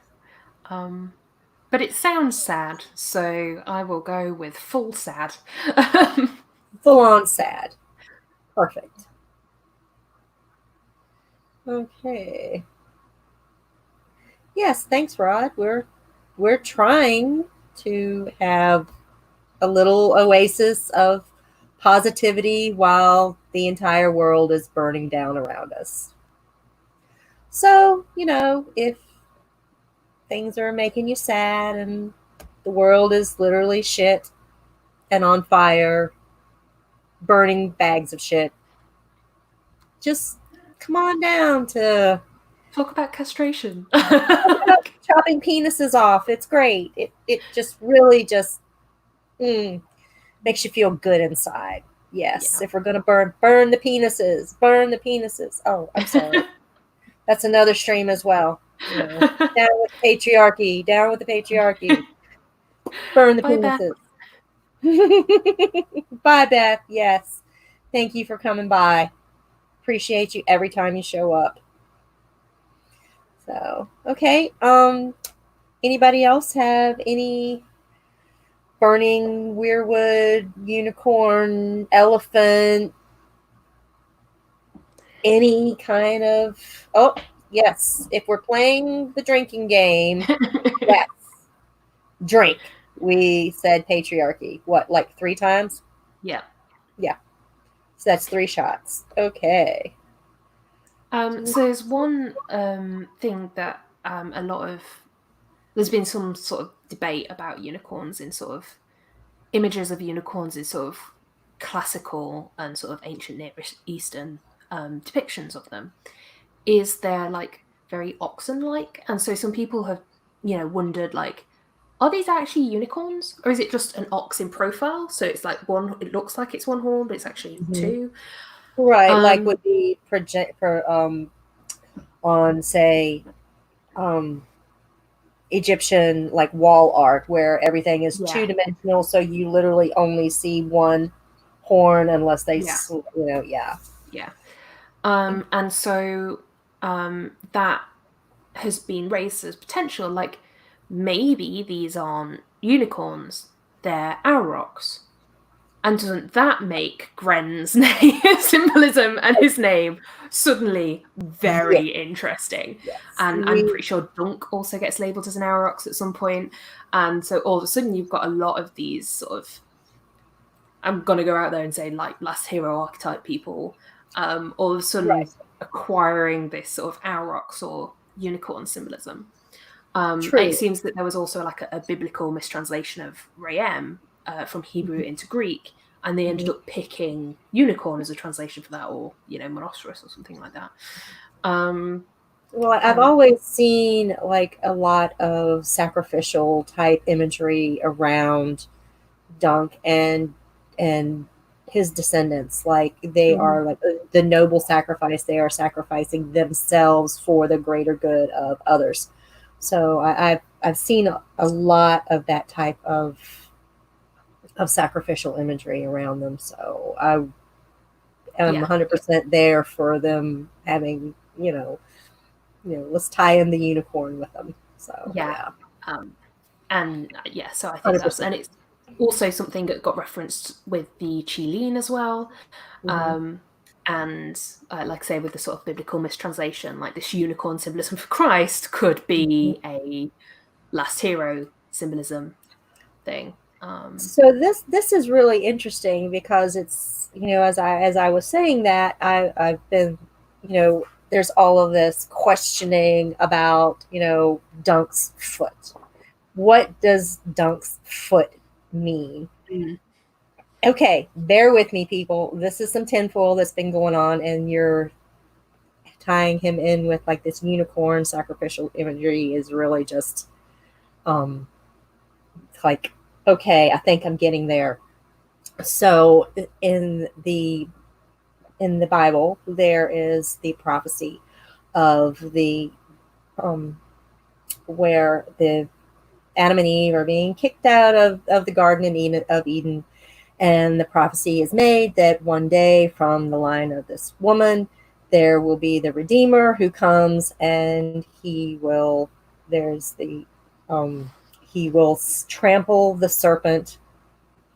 But it sounds sad, so I will go with full sad. Full on sad. Perfect. Okay. Yes, thanks, Rod. We're trying to have a little oasis of positivity while the entire world is burning down around us. So, if things are making you sad and the world is literally shit and on fire, burning bags of shit, just come on down to talk about castration. Chopping penises off. It's great. It just really just makes you feel good inside. Yes, yeah. If we're gonna burn the penises, burn the penises. Oh, I'm sorry. That's another stream as well. Down with the patriarchy. Down with the patriarchy. Burn the penises. Bye, Beth. Yes. Thank you for coming by. Appreciate you every time you show up. So, okay. Anybody else have any burning weirwood, unicorn, elephant, any kind of... Oh, yes. If we're playing the drinking game, yes. Drink. We said patriarchy. What, like 3 times? Yeah. Yeah. So that's 3 shots. Okay. So there's one thing that a lot of... There's been some sort of debate about unicorns in sort of images of unicorns in sort of classical and sort of ancient Near Eastern depictions of them. Is they're like very oxen-like, and so some people have wondered, like, are these actually unicorns, or is it just an ox in profile? So it's like one. It looks like it's 1 horn, but it's actually 2. Right, like would be on say Egyptian like wall art where everything is 2-dimensional, so you literally only see 1 horn unless they and so that has been raised as potential, like maybe these aren't unicorns, they're aurochs. And doesn't that make Gren's name symbolism and his name suddenly very interesting? Yes. And I'm pretty sure Dunk also gets labelled as an aurochs at some point. And so all of a sudden you've got a lot of these sort of I'm gonna go out there and say like last hero archetype people, all of a sudden Right. acquiring this sort of aurochs or unicorn symbolism. It True. seems that there was also like a biblical mistranslation of Ra'em from Hebrew into Greek, and they ended up picking unicorn as a translation for that, or monoceros or something like that. Well, I've And always seen like a lot of sacrificial type imagery around Dunk and his descendants. Like they are like the noble sacrifice. They are sacrificing themselves for the greater good of others. So I've seen a lot of that type of sacrificial imagery around them. So I am yeah, 100% there for them having, let's tie in the unicorn with them. So yeah, yeah, so I think that's, 100%. and it's also something that got referenced with the Chilean as well. Mm-hmm. And like I say, with the sort of biblical mistranslation, like this unicorn symbolism for Christ could be a last hero symbolism thing. So this is really interesting because it's, as I was saying that I've been, there's all of this questioning about, Dunk's foot. What does Dunk's foot mean? Mm. Okay, bear with me, people. This is some tinfoil that's been going on, and you're tying him in with like this unicorn sacrificial imagery is really just um like, okay, I think I'm getting there. So in the Bible, there is the prophecy of the um, where the Adam and Eve are being kicked out of the Garden of Eden, and the prophecy is made that one day from the line of this woman, there will be the Redeemer who comes, and he will he will trample the serpent,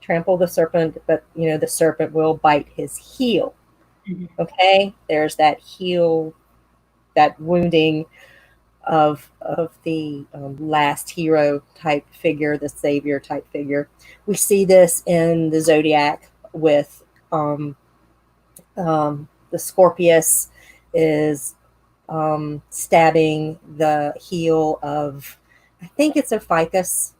but the serpent will bite his heel. Mhm. Okay, there's that heel, that wounding of the last hero type figure, the savior type figure. We see this in the Zodiac with the Scorpius is stabbing the heel of, I think it's a ficus.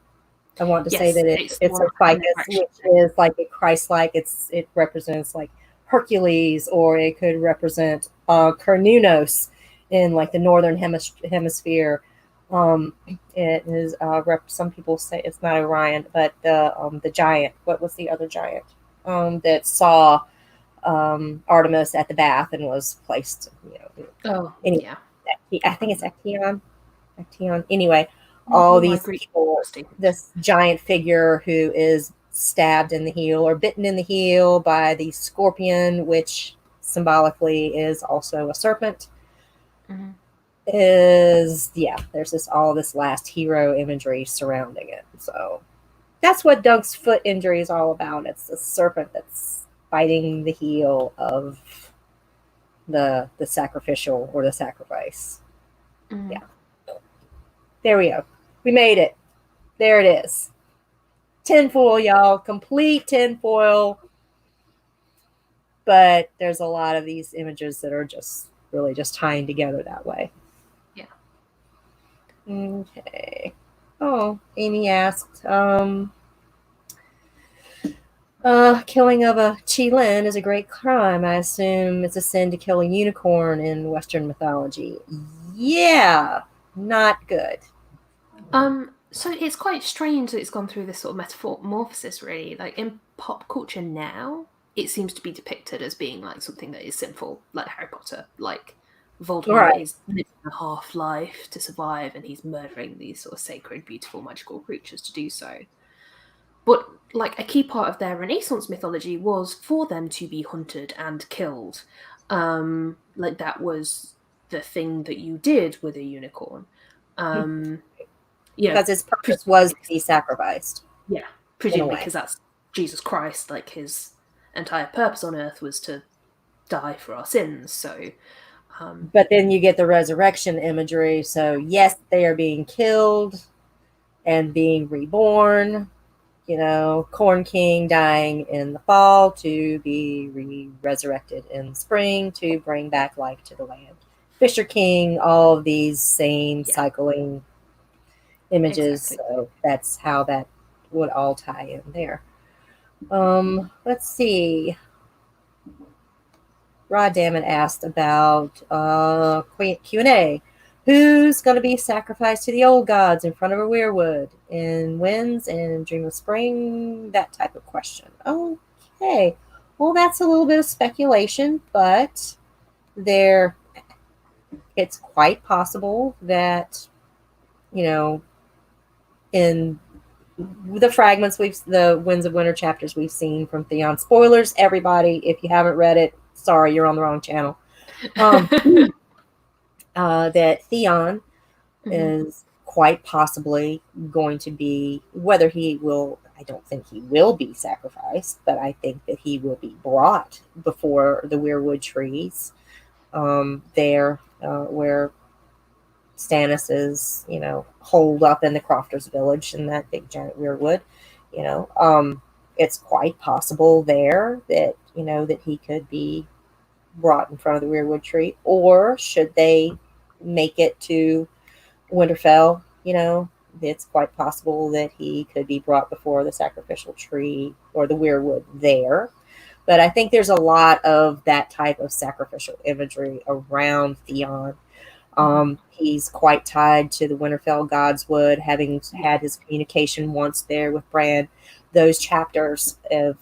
I want to say Yes, that it's it's more a like a ficus, resurrection which thing. is like a Christ-like. It represents like Hercules, or it could represent Cernunnos in like the northern hemisphere. It is some people say it's not Orion, but the giant. What was the other giant that saw Artemis at the bath and was placed? Oh, Anyway, yeah. I think it's Actaeon. Actaeon. Anyway, all All my these Greek people, rusty. this giant figure who is stabbed in the heel or bitten in the heel by the scorpion, which symbolically is also a serpent, Mm-hmm. is, yeah, there's all this last hero imagery surrounding it. So that's what Dunk's foot injury is all about. It's the serpent that's biting the heel of the sacrificial or the sacrifice. Mm-hmm. Yeah, there we go. We made it. There it is. Tinfoil, y'all. Complete tinfoil. But there's a lot of these images that are just really just tying together that way. Yeah. Okay. Oh, Amy asked, killing of a Chilean is a great crime. I assume it's a sin to kill a unicorn in Western mythology. Yeah, not good. So it's quite strange that it's gone through this sort of metamorphosis, really. Like in pop culture now, it seems to be depicted as being like something that is sinful, like Harry Potter. Like All Voldemort right. is living a half life to survive, and he's murdering these sort of sacred, beautiful, magical creatures to do so. But like a key part of their Renaissance mythology was for them to be hunted and killed. Like that was the thing that you did with a unicorn. Um, you know, Because its purpose was presumably, to be sacrificed yeah, in a presumably way. because that's Jesus Christ. Like his entire purpose on earth was to die for our sins. So, But then you get the resurrection imagery. So, yes, they are being killed and being reborn. Corn King dying in the fall to be resurrected in the spring to bring back life to the land. Fisher King, all of these same cycling images. Exactly. So that's how that would all tie in there. Let's see. Rod Dammit asked about Q&A. Who's going to be sacrificed to the old gods in front of a weirwood in Winds and Dream of Spring? That type of question. Okay. Well, that's a little bit of speculation, but it's quite possible that, in the fragments the Winds of Winter chapters we've seen from Theon. Spoilers, everybody, if you haven't read it, sorry, you're on the wrong channel. That Theon is quite possibly going to be, whether he will, I don't think he will be sacrificed, but I think that he will be brought before the weirwood trees there where Stannis is, holed up in the Crofters village in that big giant weirwood. It's quite possible there that, that he could be brought in front of the weirwood tree, or should they make it to Winterfell, it's quite possible that he could be brought before the sacrificial tree or the weirwood there. But I think there's a lot of that type of sacrificial imagery around Theon. He's quite tied to the Winterfell Godswood, having had his communication once there with Bran. Those chapters of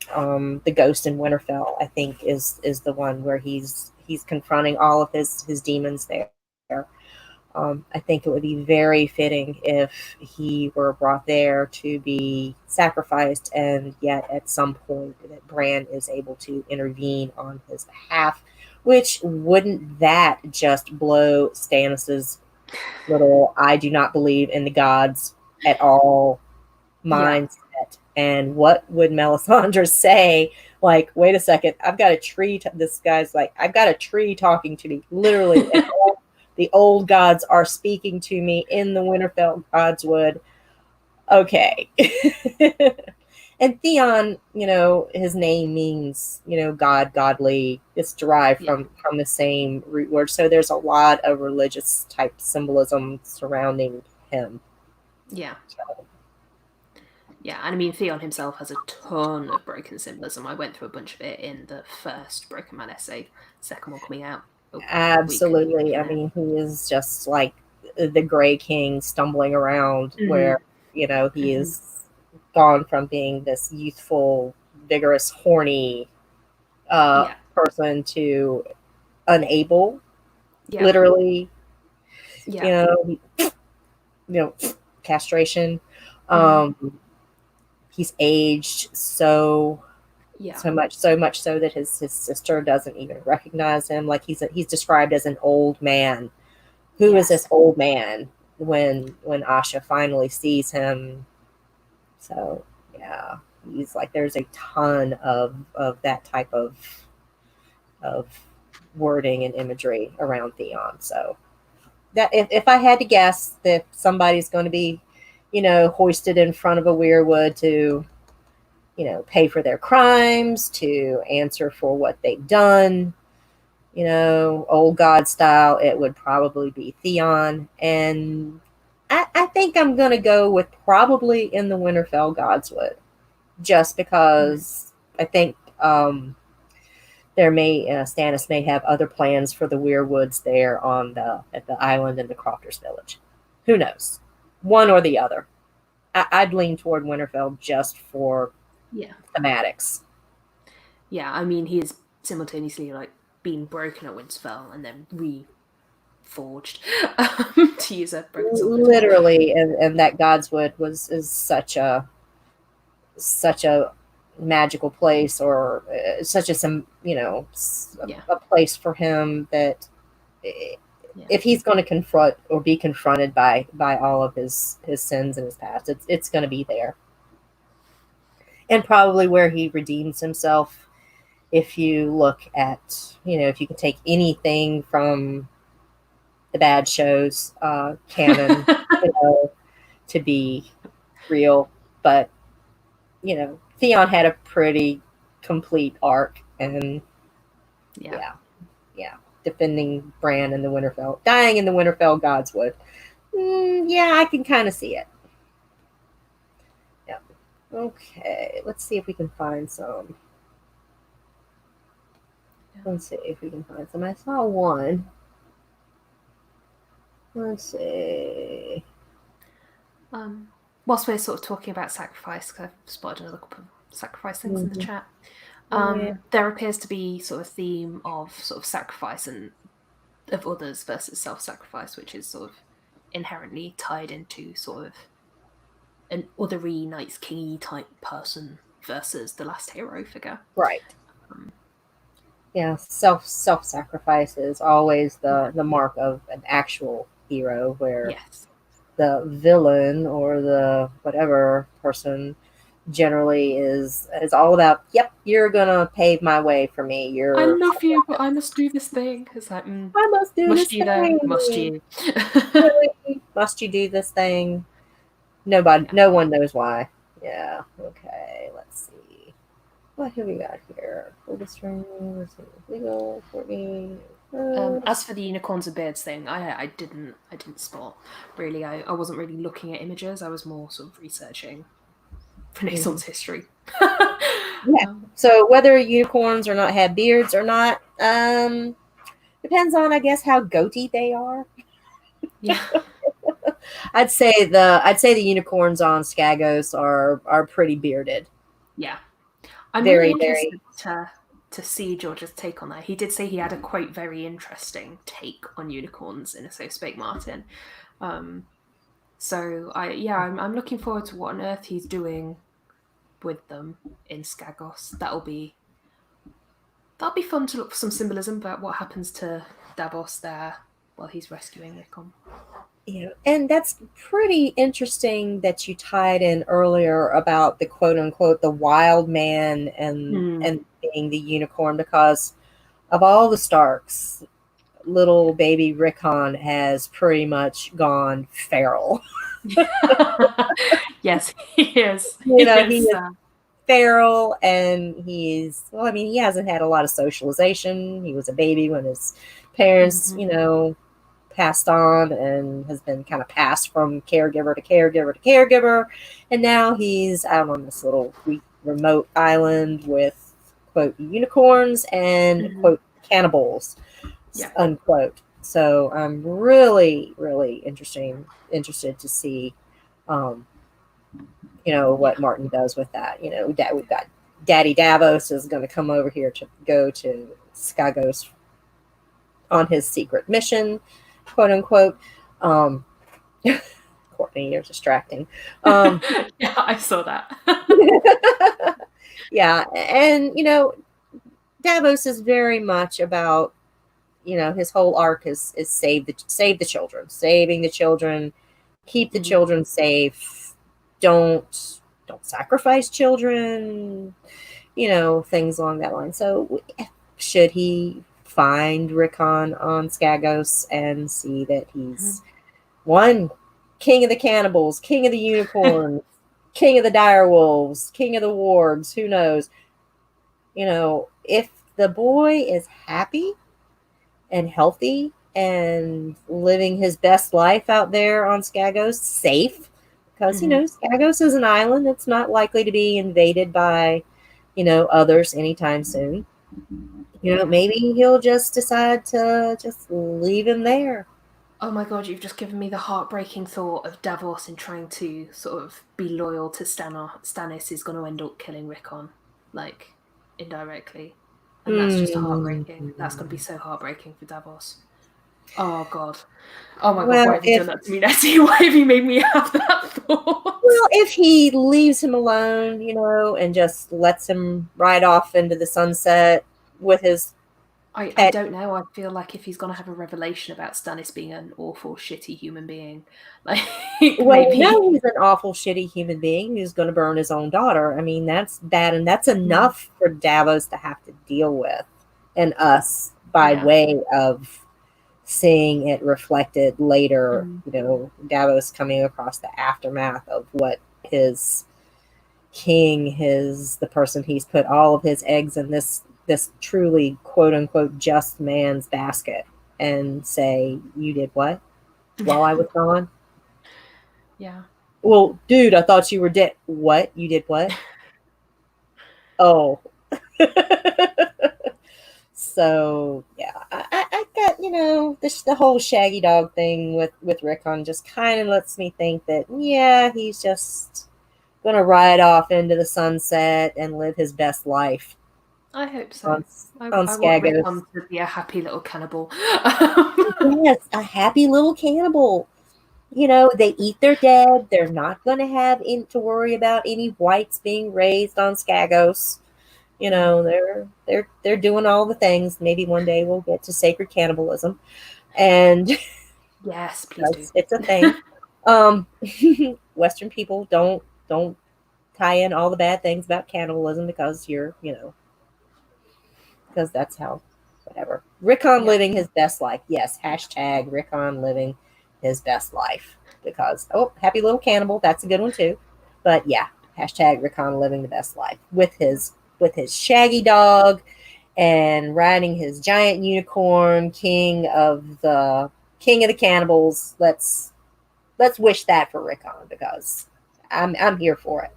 the Ghost in Winterfell, I think, is the one where he's confronting all of his demons there. I think it would be very fitting if he were brought there to be sacrificed, and yet at some point that Bran is able to intervene on his behalf. Which, wouldn't that just blow Stannis's little "I do not believe in the gods at all" mindset? And what would Melisandre say? Like, wait a second, I've got a tree. This guy's like, I've got a tree talking to me, literally. The old gods are speaking to me in the Winterfell Godswood. Okay. And Theon, his name means, God, godly. It's derived from the same root word. So there's a lot of religious type symbolism surrounding him. Yeah. Yeah, and I mean, Theon himself has a ton of broken symbolism. I went through a bunch of it in the first Broken Man essay, second one coming out. Absolutely. I mean, he is just like the Grey King stumbling around where, he is gone from being this youthful, vigorous, horny person to unable, literally, castration. He's aged so much so that his sister doesn't even recognize him. Like he's described as an old man. Who is this old man when Asha finally sees him? So yeah, he's like, there's a ton of that type of wording and imagery around Theon. So that if I had to guess that somebody's going to be, hoisted in front of a weirwood to, pay for their crimes, to answer for what they've done, old god style, it would probably be Theon. And I think I'm going to go with probably in the Winterfell Godswood, just because I think Stannis may have other plans for the weirwoods there at the island in the Crofters village. Who knows? One or the other. I'd lean toward Winterfell just for thematics. Yeah, I mean, he is simultaneously like being broken at Winterfell and then reforged, to use a broken sword. Literally, and that Godswood is such a magical place, or such a place for him that if he's going to confront or be confronted by all of his sins in his past, it's going to be there. And probably where he redeems himself. If you look at, if you can take anything from the bad shows, canon, to be real, but Theon had a pretty complete arc, and Yeah. yeah, defending Bran in the Winterfell, dying in the Winterfell Godswood. Yeah, I can kind of see it. Yeah. Okay, let's see if we can find some. Let's see if we can find some. I saw one. Let's see. Whilst we're sort of talking about sacrifice, because I've spotted another couple of sacrifice things in the chat. Yeah. There appears to be sort of a theme of sort of sacrifice and of others versus self-sacrifice, which is sort of inherently tied into sort of an othery, Knights Kingy type person versus the last hero figure. Right. Yeah, self-sacrifice is always the mark of an actual hero, where Yes. the villain or the whatever person generally is all about, yep, you're gonna pave my way for me. I love you, but I must do this thing. It's like, I must do must this you thing. though? Must you? Really? Must you do this thing? Nobody, no one knows why. Yeah. Okay. Let's see. What have we got here? Let's see. Legal 14. As for the unicorns and beards thing, I didn't spot really. I wasn't really looking at images. I was more sort of researching Renaissance history. Yeah. So whether unicorns or not have beards or not, depends on, I guess, how goatee they are. Yeah. I'd say the unicorns on Skagos are pretty bearded. Yeah. I'm Very, really very. interested to see George's take on that. He did say he had a quote very interesting take on unicorns in a So Spake Martin. So I'm looking forward to what on earth he's doing with them in Skagos. That'll be fun to look for some symbolism about what happens to Davos there while he's rescuing Rickon. Yeah, and that's pretty interesting that you tied in earlier about the quote unquote the wild man and being the unicorn, because of all the Starks, little baby Rickon has pretty much gone feral. Yes, he is. He is feral, and he hasn't had a lot of socialization. He was a baby when his parents, passed on, and has been kind of passed from caregiver to caregiver to caregiver. And now he's out on this little remote island with, quote, unicorns and, quote, cannibals, unquote. So I'm really, really interested to see, what Martin does with that. We've got Daddy Davos is going to come over here to go to Skagos on his secret mission, quote unquote. Courtney, you're distracting. Yeah, I saw that. Yeah, and Davos is very much about, his whole arc is save the children, saving the children, keep the children safe, don't sacrifice children, things along that line. So should he find Rickon on Skagos and see that he's one, king of the cannibals, king of the unicorns, king of the direwolves, king of the wargs, who knows? If the boy is happy and healthy and living his best life out there on Skagos, safe, because Skagos is an island that's not likely to be invaded by others anytime soon. Maybe he'll just decide to just leave him there. Oh my god, you've just given me the heartbreaking thought of Davos in trying to sort of be loyal to Stannis is going to end up killing Rickon, like, indirectly. And that's just heartbreaking. That's going to be so heartbreaking for Davos. Oh god. Oh my god, why have you done that to me, Nessie? Why have you made me have that thought? Well, if he leaves him alone, and just lets him ride off into the sunset with his I don't know. I feel like if he's going to have a revelation about Stannis being an awful, shitty human being, like, maybe he's an awful, shitty human being who's going to burn his own daughter. I mean, that's bad, and that's enough for Davos to have to deal with, and us by way of seeing it reflected later. Davos coming across the aftermath of what his king is the person he's put all of his eggs in this truly quote unquote just man's basket and say, you did what while I was gone? Yeah. Well, dude, I thought you were dead. What? You did what? Oh. So yeah, I got, the whole Shaggy Dog thing with Rickon just kind of lets me think that yeah, he's just gonna ride off into the sunset and live his best life I hope so. on I want Skagos. Rickon to be a happy little cannibal. Yes, a happy little cannibal. They eat their dead. They're not going to have to worry about any whites being raised on Skagos. They're doing all the things. Maybe one day we'll get to sacred cannibalism, and Yes, please do. it's a thing. Um, Western people don't tie in all the bad things about cannibalism because because that's how, whatever. Rickon living his best life. Yes, hashtag Rickon living his best life. Because, happy little cannibal. That's a good one too. But yeah, hashtag Rickon living the best life with his shaggy dog and riding his giant unicorn, king of the cannibals. Let's wish that for Rickon because I'm here for it.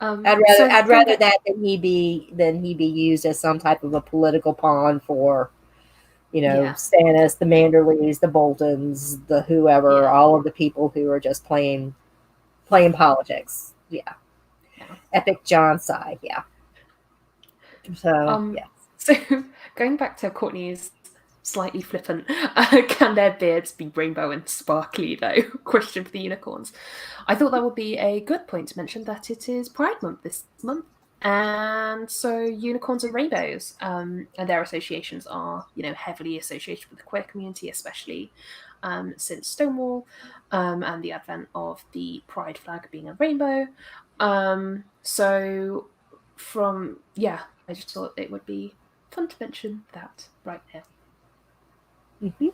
I'd rather that than he be used as some type of a political pawn for, Stannis, the Manderleys, the Boltons, the whoever, all of the people who are just playing politics. Yeah. Epic John side. Yeah. So, yeah. So going back to Courtney's slightly flippant, can their beards be rainbow and sparkly though? Question for the unicorns. I thought that would be a good point to mention that it is Pride Month this month. And so unicorns and rainbows, and their associations are, heavily associated with the queer community, especially since Stonewall and the advent of the pride flag being a rainbow. So I just thought it would be fun to mention that right now. Mm-hmm.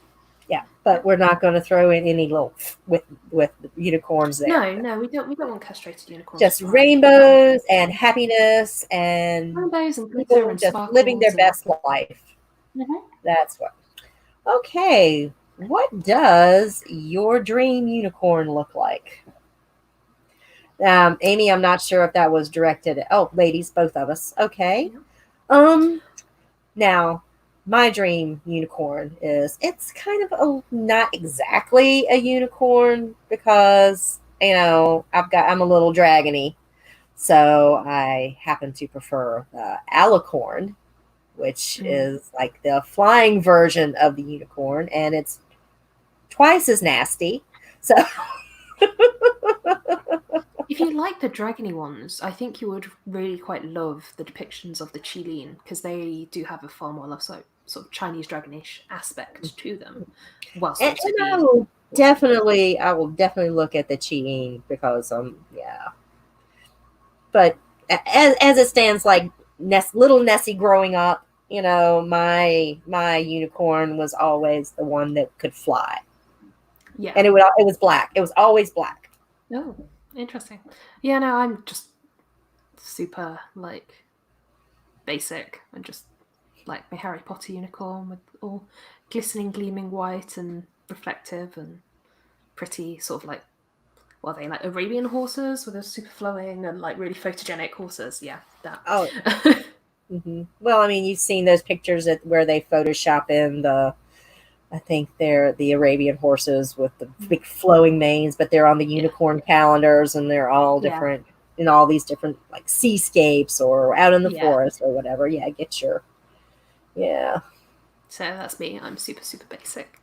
Yeah, but we're not going to throw in any little with unicorns there. No, we don't want castrated unicorns. Just rainbows and happiness and rainbows and people and just living their best life. Mm-hmm. That's what. Okay, what does your dream unicorn look like? Amy, I'm not sure if that was directed at, ladies, both of us. Okay. Now, my dream unicorn it's kind of not exactly a unicorn because, I'm a little dragony. So I happen to prefer the alicorn, which is like the flying version of the unicorn, and it's twice as nasty. So if you like the dragony ones, I think you would really quite love the depictions of the Qilin because they do have a far more sort of Chinese dragonish aspect to them. I will definitely look at the Qilin because yeah. But as it stands, like little Nessie growing up, my unicorn was always the one that could fly. Yeah, and it was black. It was always black. Oh, interesting. Yeah, no, I'm just super basic and just like my Harry Potter unicorn with all glistening, gleaming white and reflective and pretty, sort of they like Arabian horses with a super flowing and really photogenic horses. Yeah, that. Oh. Mm-hmm. Well, I mean, you've seen those pictures where they Photoshop in I think they're the Arabian horses with the big flowing manes, but they're on the unicorn calendars and they're all different in all these different seascapes or out in the forest or whatever. Yeah, yeah. So that's me. I'm super, super basic.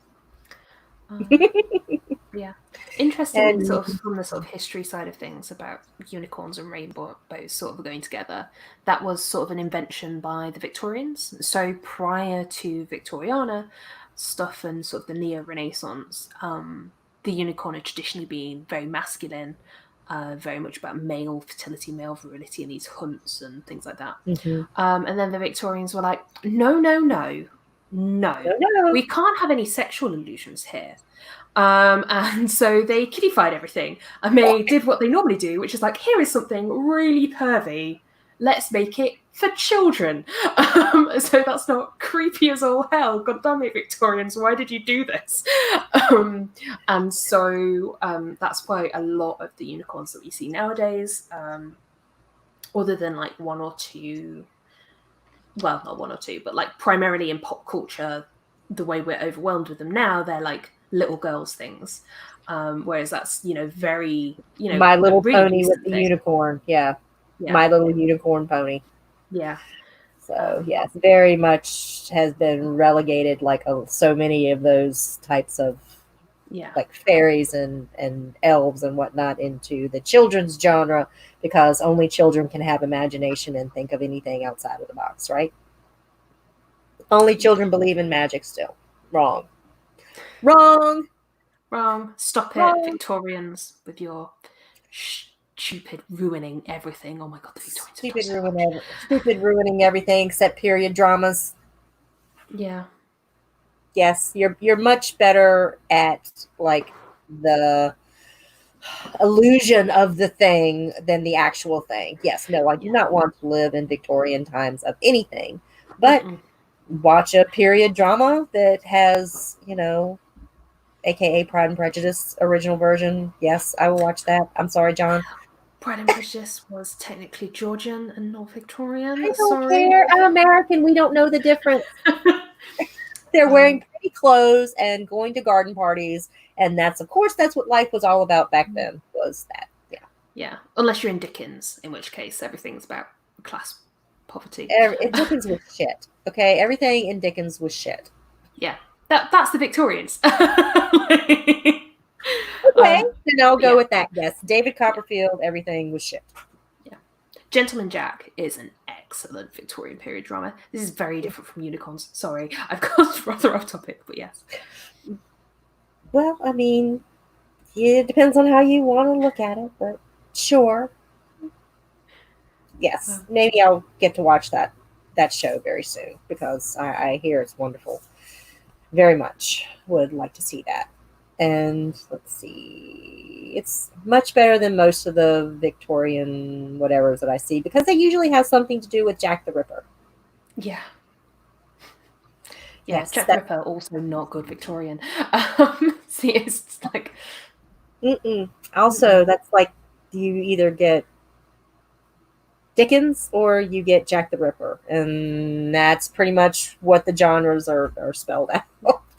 Yeah. Interesting sort of from the sort of history side of things about unicorns and rainbows sort of going together. That was sort of an invention by the Victorians. So prior to Victoriana stuff and sort of the neo-Renaissance, the unicorn had traditionally been very masculine, very much about male fertility, male virility, and these hunts and things like that. Mm-hmm. And then the Victorians were like, no, No, No. we can't have any sexual illusions here. And so they kiddified everything, and they did what they normally do, which is like, here is something really pervy. Let's make it for children. So that's not creepy as all hell. God damn it, Victorians, why did you do this? And so that's why a lot of the unicorns that we see nowadays, other than like one or two, well, not one or two, but like primarily in pop culture, the way we're overwhelmed with them now, they're like little girls things. Whereas that's, very, My Little really Pony with recent the thing. unicorn. Yeah. Yeah. My Little Unicorn Pony. Yeah. So yes, very much has been relegated, like so many of those types of like fairies and elves and whatnot, into the children's genre, because only children can have imagination and think of anything outside of the box, right? Only children believe in magic still. Wrong. Wrong. Wrong. Stop Wrong. it, Victorians, with your stupid ruining everything. Oh my god, the Victorians. Stupid ruining everything except period dramas. Yeah. Yes, you're much better at like the illusion of the thing than the actual thing. Yes, no, I do not want to live in Victorian times of anything, but watch a period drama that has, aka Pride and Prejudice original version. Yes, I will watch that. I'm sorry, John. Pride and Prejudice was technically Georgian and not Victorian. I don't care. I'm American. We don't know the difference. They're wearing pretty clothes and going to garden parties, and that's what life was all about back then. Was that? Yeah. Yeah, unless you're in Dickens, in which case everything's about class poverty. Dickens was shit. Okay, everything in Dickens was shit. Yeah, that's the Victorians. Okay, then I'll go with that. Yes, David Copperfield, everything was shit. Yeah, Gentleman Jack is an excellent Victorian period drama. This is very different from Unicorns. Sorry, I've gone rather off topic, but yes. Well, I mean, it depends on how you want to look at it, but sure. Yes, maybe I'll get to watch that show very soon, because I hear it's wonderful. Very much would like to see that. And let's see, it's much better than most of the Victorian whatevers that I see, because they usually have something to do with Jack the Ripper. Yeah. Yes, Jack the Ripper, also not good Victorian. See, it's like... Also, that's like, you either get Dickens or you get Jack the Ripper, and that's pretty much what the genres are spelled out.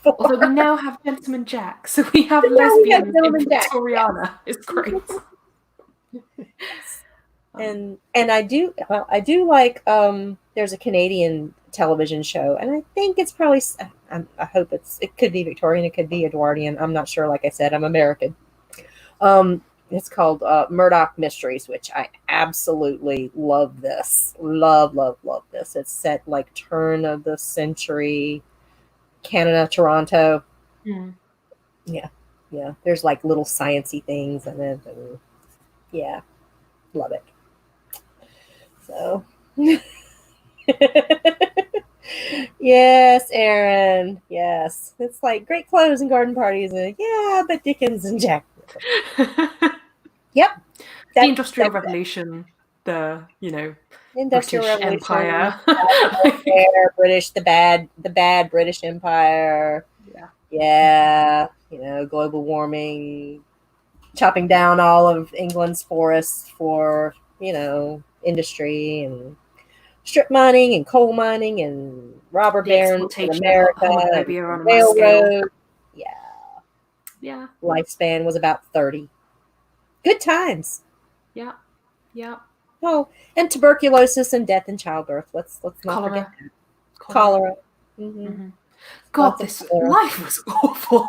Although we now have Gentleman Jack, so we have lesbians in Victoriana. Yeah. It's great. And I do like, there's a Canadian television show, and I think it's probably, I hope it could be Victorian, it could be Edwardian, I'm not sure. Like I said, I'm American. It's called Murdoch Mysteries, which I absolutely love. This love this. It's set like turn of the century Canada, Toronto. Yeah. There's like little sciencey things in it, and yeah, love it. So, yes, Aaron. Yes, it's like great clothes and garden parties, and yeah, but Dickens and Jack. Yep. The Industrial Revolution, the Industrial British Revolution, Empire, the bad British Empire. Yeah. Global warming, chopping down all of England's forests for industry, and strip mining and coal mining and robber barons in America, and railroad. Yeah. Lifespan was about 30. Good times. Yeah. Oh, and tuberculosis and death in childbirth. Let's not forget that. Cholera. Mm-hmm. God, this life was awful.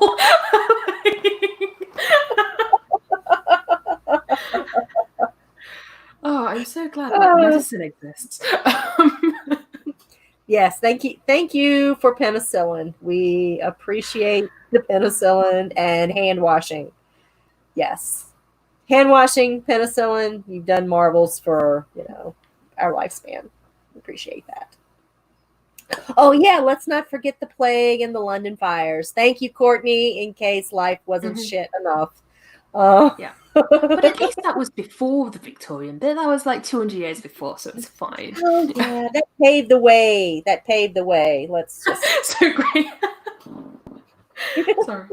Oh, I'm so glad medicine exists. Yes, thank you for penicillin. We appreciate the penicillin and hand washing. Yes. Hand washing, penicillin, you've done marvels for, our lifespan. Appreciate that. Oh yeah, let's not forget the plague and the London fires. Thank you, Courtney, in case life wasn't Mhm. shit enough. Uh, Yeah. But at least that was before the Victorian bit. That was like 200 years before, so it's fine. oh yeah, that paved the way. That paved the way. Let's just So great. Sorry.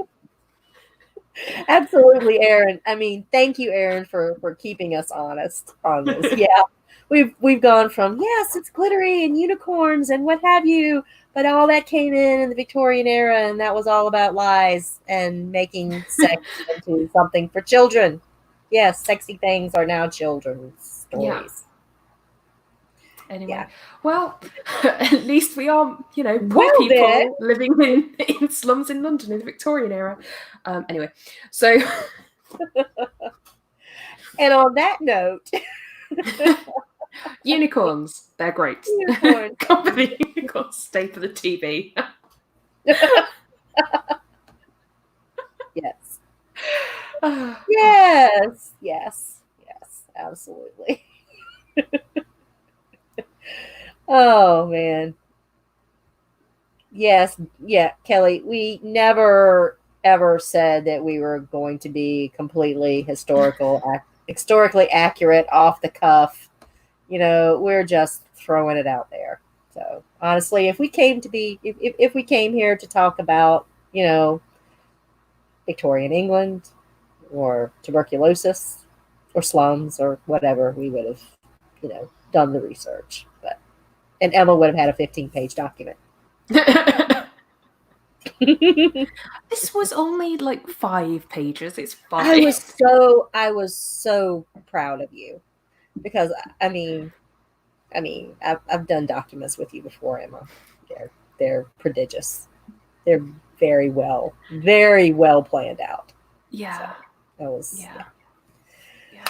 absolutely, Aaron. I mean, thank you, Aaron, for keeping us honest on this. Yeah, we've gone from yes, it's glittery and unicorns and what have you, but all that came in the Victorian era, and that was all about lies and making sex into something for children. Yes, sexy things are now children's Yeah. stories. Anyway, Yeah. well, at least we are, poor Well then, people living in slums in London in the Victorian era. Anyway, so and on that note, unicorns, they're great. unicorns. Company unicorns stay for the TV. Yes. Oh, Yes. Yes. Yes. Absolutely. Oh man. Yes. Yeah, Kelly, we never ever said that we were going to be completely historically accurate off the cuff. We're just throwing it out there. So honestly, if we came here to talk about, Victorian England or tuberculosis or slums or whatever, we would have, done the research. But and Emma would have had a 15-page document. This was only like 5 pages. It's I fine. was so proud of you because I've done documents with you before, Emma. They're prodigious. They're very well planned out. So Yeah. that was Yeah. yeah. Yeah.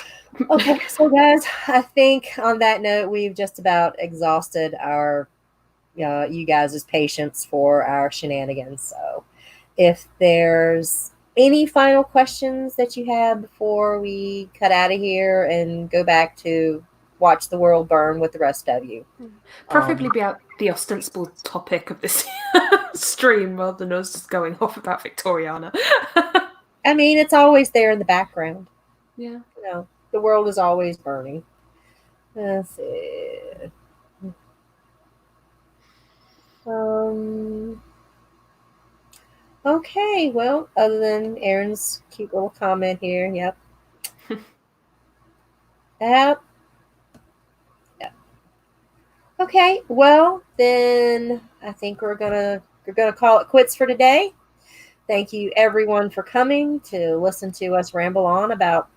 Okay, so guys, I think on that note, we've just about exhausted our you guys' patience for our shenanigans. So if there's any final questions that you have before we cut out of here and go back to watch the world burn with the rest of you. Preferably be out the ostensible topic of this stream rather than us just going off about Victoriana. I mean, it's always there in the background. Yeah. The world is always burning. Let's see. Um, okay, well, other than Aaron's cute little comment here, yep. Yep. Yep. Okay, well, then I think we're gonna call it quits for today. Thank you everyone for coming to listen to us ramble on about,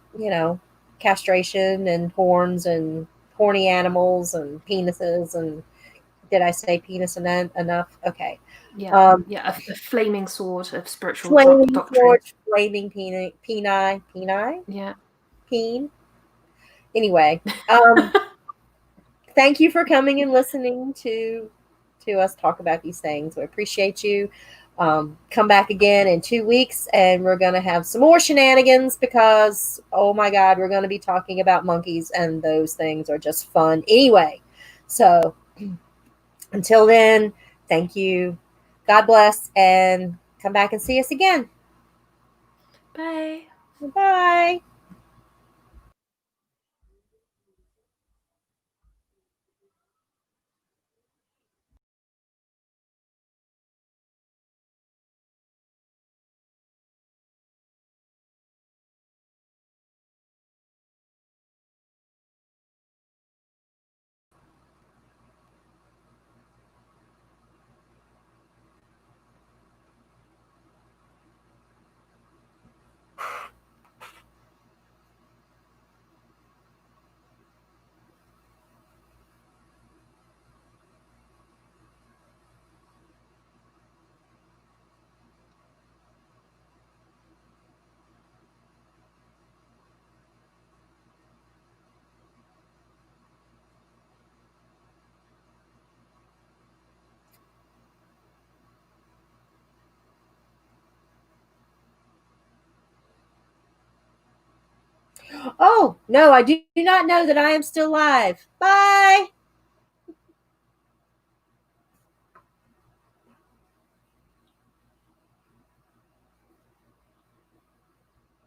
castration and horns and horny animals and penises and did I say penis enough? Okay. Yeah. Yeah. A flaming sword of spiritual Flaming doctrine. sword, flaming peni, Yeah. peen. Anyway, thank you for coming and listening to us talk about these things. We appreciate you. Come back again in 2 weeks, and we're going to have some more shenanigans because, oh my God, we're going to be talking about monkeys, and those things are just fun anyway. So until then, thank you. God bless, and come back and see us again. Bye. Bye. Oh, no, I do not know that I am still live. Bye.